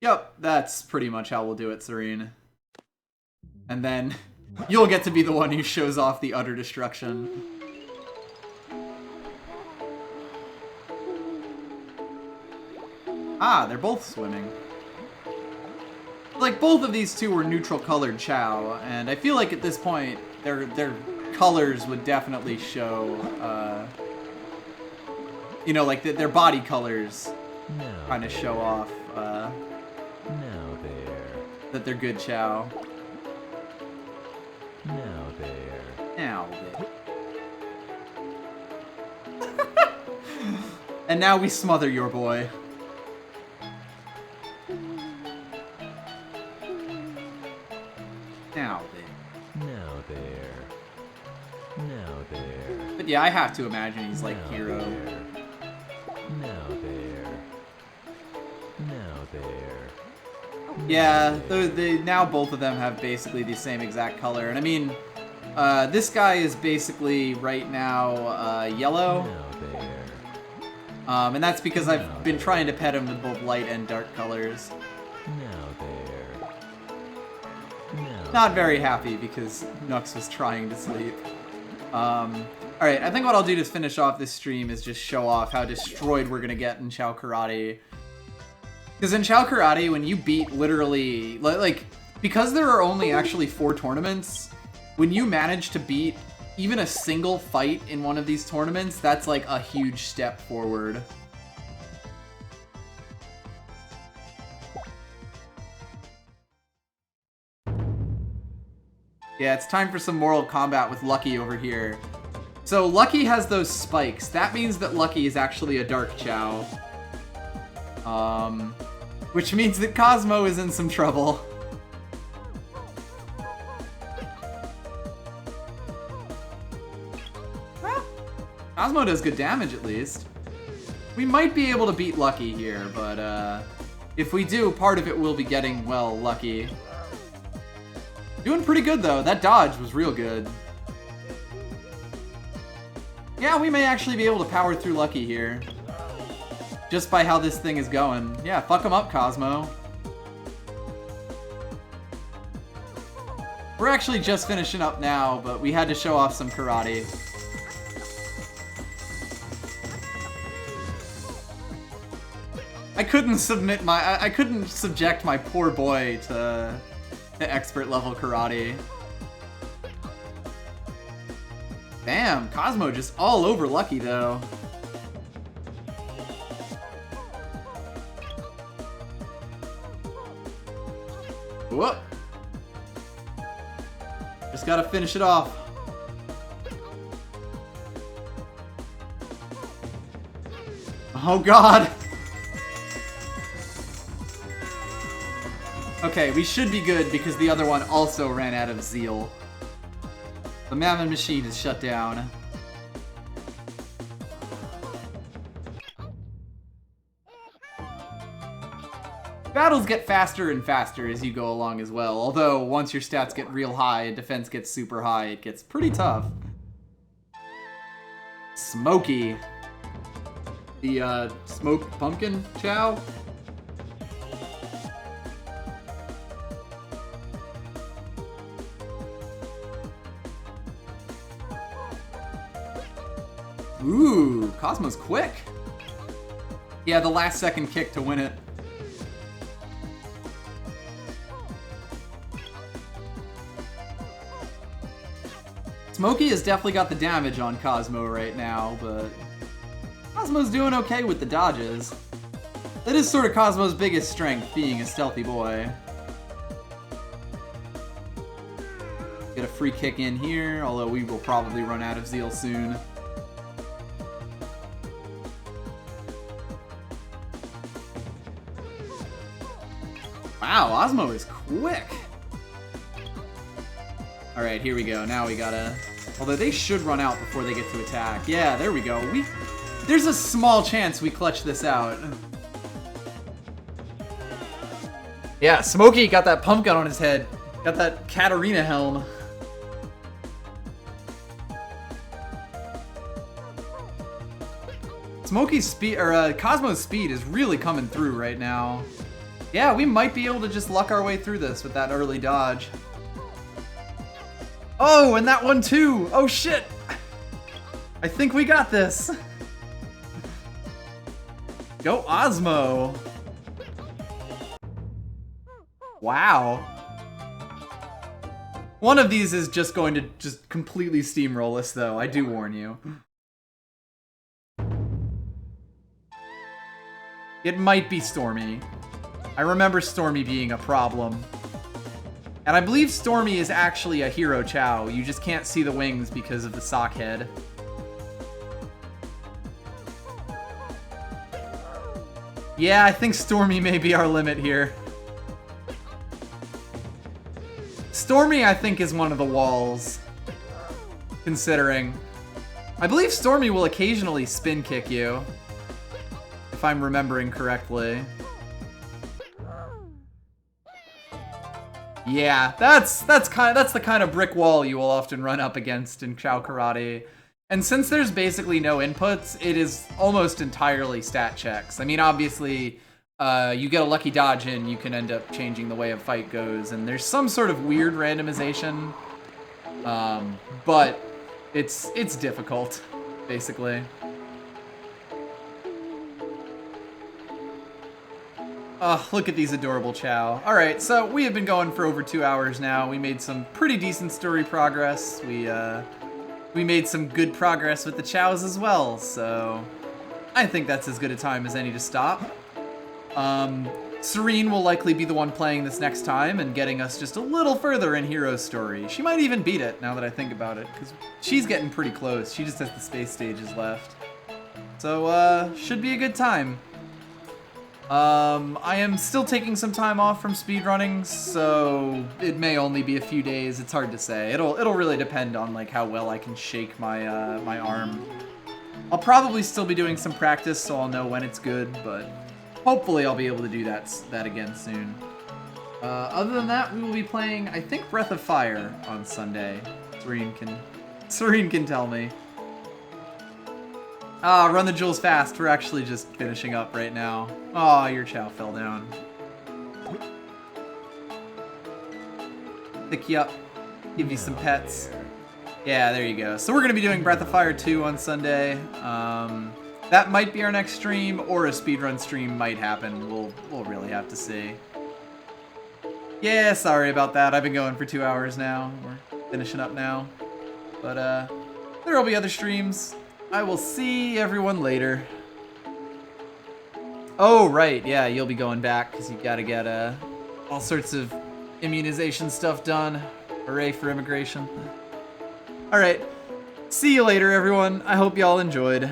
Yep, that's pretty much how we'll do it, Serene. And then you'll get to be the one who shows off the utter destruction. Ah, they're both swimming. Like, both of these two were neutral colored Chow, and I feel like at this point, their colors would definitely show, you know, like their body colors kind of show off, that they're good Chow. Now there. And now we smother your boy. Now there. But yeah, I have to imagine he's like Hero. Yeah, now both of them have basically the same exact color. And I mean, this guy is basically right now yellow. And that's because I've been trying to pet him with both light and dark colors. Not very happy because Nux was trying to sleep. Alright, I think what I'll do to finish off this stream is just show off how destroyed we're gonna get in Chow Karate. Because in Chow Karate, when you beat literally, like, because there are only actually 4 tournaments, when you manage to beat even a single fight in one of these tournaments, that's like a huge step forward. Yeah, it's time for some Mortal Kombat with Lucky over here. So Lucky has those spikes. That means that Lucky is actually a Dark Chow. Which means that Cosmo is in some trouble. Well, Cosmo does good damage at least. We might be able to beat Lucky here, but if we do, part of it will be getting, well, lucky. Doing pretty good though. That dodge was real good. Yeah, we may actually be able to power through Lucky here. Just by how this thing is going. Yeah, fuck him up, Cosmo. We're actually just finishing up now, but we had to show off some karate. I couldn't subject my poor boy to expert level karate. Damn, Cosmo just all over Lucky though. Whoop. Just gotta finish it off. Oh god. Okay, we should be good because the other one also ran out of zeal. The Mammon machine is shut down. Battles get faster and faster as you go along as well, although once your stats get real high and defense gets super high, it gets pretty tough. Smokey. The, smoked pumpkin chow? Ooh, Cosmo's quick. Yeah, the last second kick to win it. Smokey has definitely got the damage on Cosmo right now, but Cosmo's doing okay with the dodges. That is sort of Cosmo's biggest strength, being a stealthy boy. Get a free kick in here, although we will probably run out of zeal soon. Wow, Osmo is quick. Alright, here we go. Now we gotta... Although they should run out before they get to attack. Yeah, there we go. There's a small chance we clutch this out. Yeah, Smokey got that pump gun on his head. Got that Katarina helm. Smokey's speed, or Cosmo's speed is really coming through right now. Yeah, we might be able to just luck our way through this with that early dodge. Oh, and that one too! Oh shit! I think we got this! Go Osmo! Wow. One of these is just going to just completely steamroll us though, I do warn you. It might be Stormy. I remember Stormy being a problem. And I believe Stormy is actually a hero Chow. You just can't see the wings because of the sock head. Yeah, I think Stormy may be our limit here. Stormy, I think, is one of the walls. Considering. I believe Stormy will occasionally spin kick you. If I'm remembering correctly. Yeah, that's the kind of brick wall you will often run up against in Chow Karate. And since there's basically no inputs, it is almost entirely stat checks. I mean, obviously, you get a lucky dodge in, you can end up changing the way a fight goes, and there's some sort of weird randomization. But it's difficult, basically. Oh, look at these adorable Chow. Alright, so we have been going for over 2 hours now. We made some pretty decent story progress. We made some good progress with the Chows as well, so I think that's as good a time as any to stop. Serene will likely be the one playing this next time and getting us just a little further in Hero's story. She might even beat it, now that I think about it, because she's getting pretty close. She just has the space stages left. So, should be a good time. I am still taking some time off from speedrunning, so it may only be a few days. It's hard to say. It'll really depend on like how well I can shake my my arm. I'll probably still be doing some practice, so I'll know when it's good, but hopefully I'll be able to do that again soon. Other than that, we will be playing, I think, Breath of Fire on Sunday. Serene can tell me. Ah, run the jewels fast. We're actually just finishing up right now. Aw, your Chow fell down. Pick you up. Give you some pets. Yeah, there you go. So we're going to be doing Breath of Fire 2 on Sunday. That might be our next stream, or a speedrun stream might happen. We'll really have to see. Yeah, sorry about that. I've been going for 2 hours now. We're finishing up now. But there will be other streams. I will see everyone later. Oh, right. Yeah, you'll be going back because you got to get all sorts of immunization stuff done. Hooray for immigration. All right. See you later, everyone. I hope y'all enjoyed.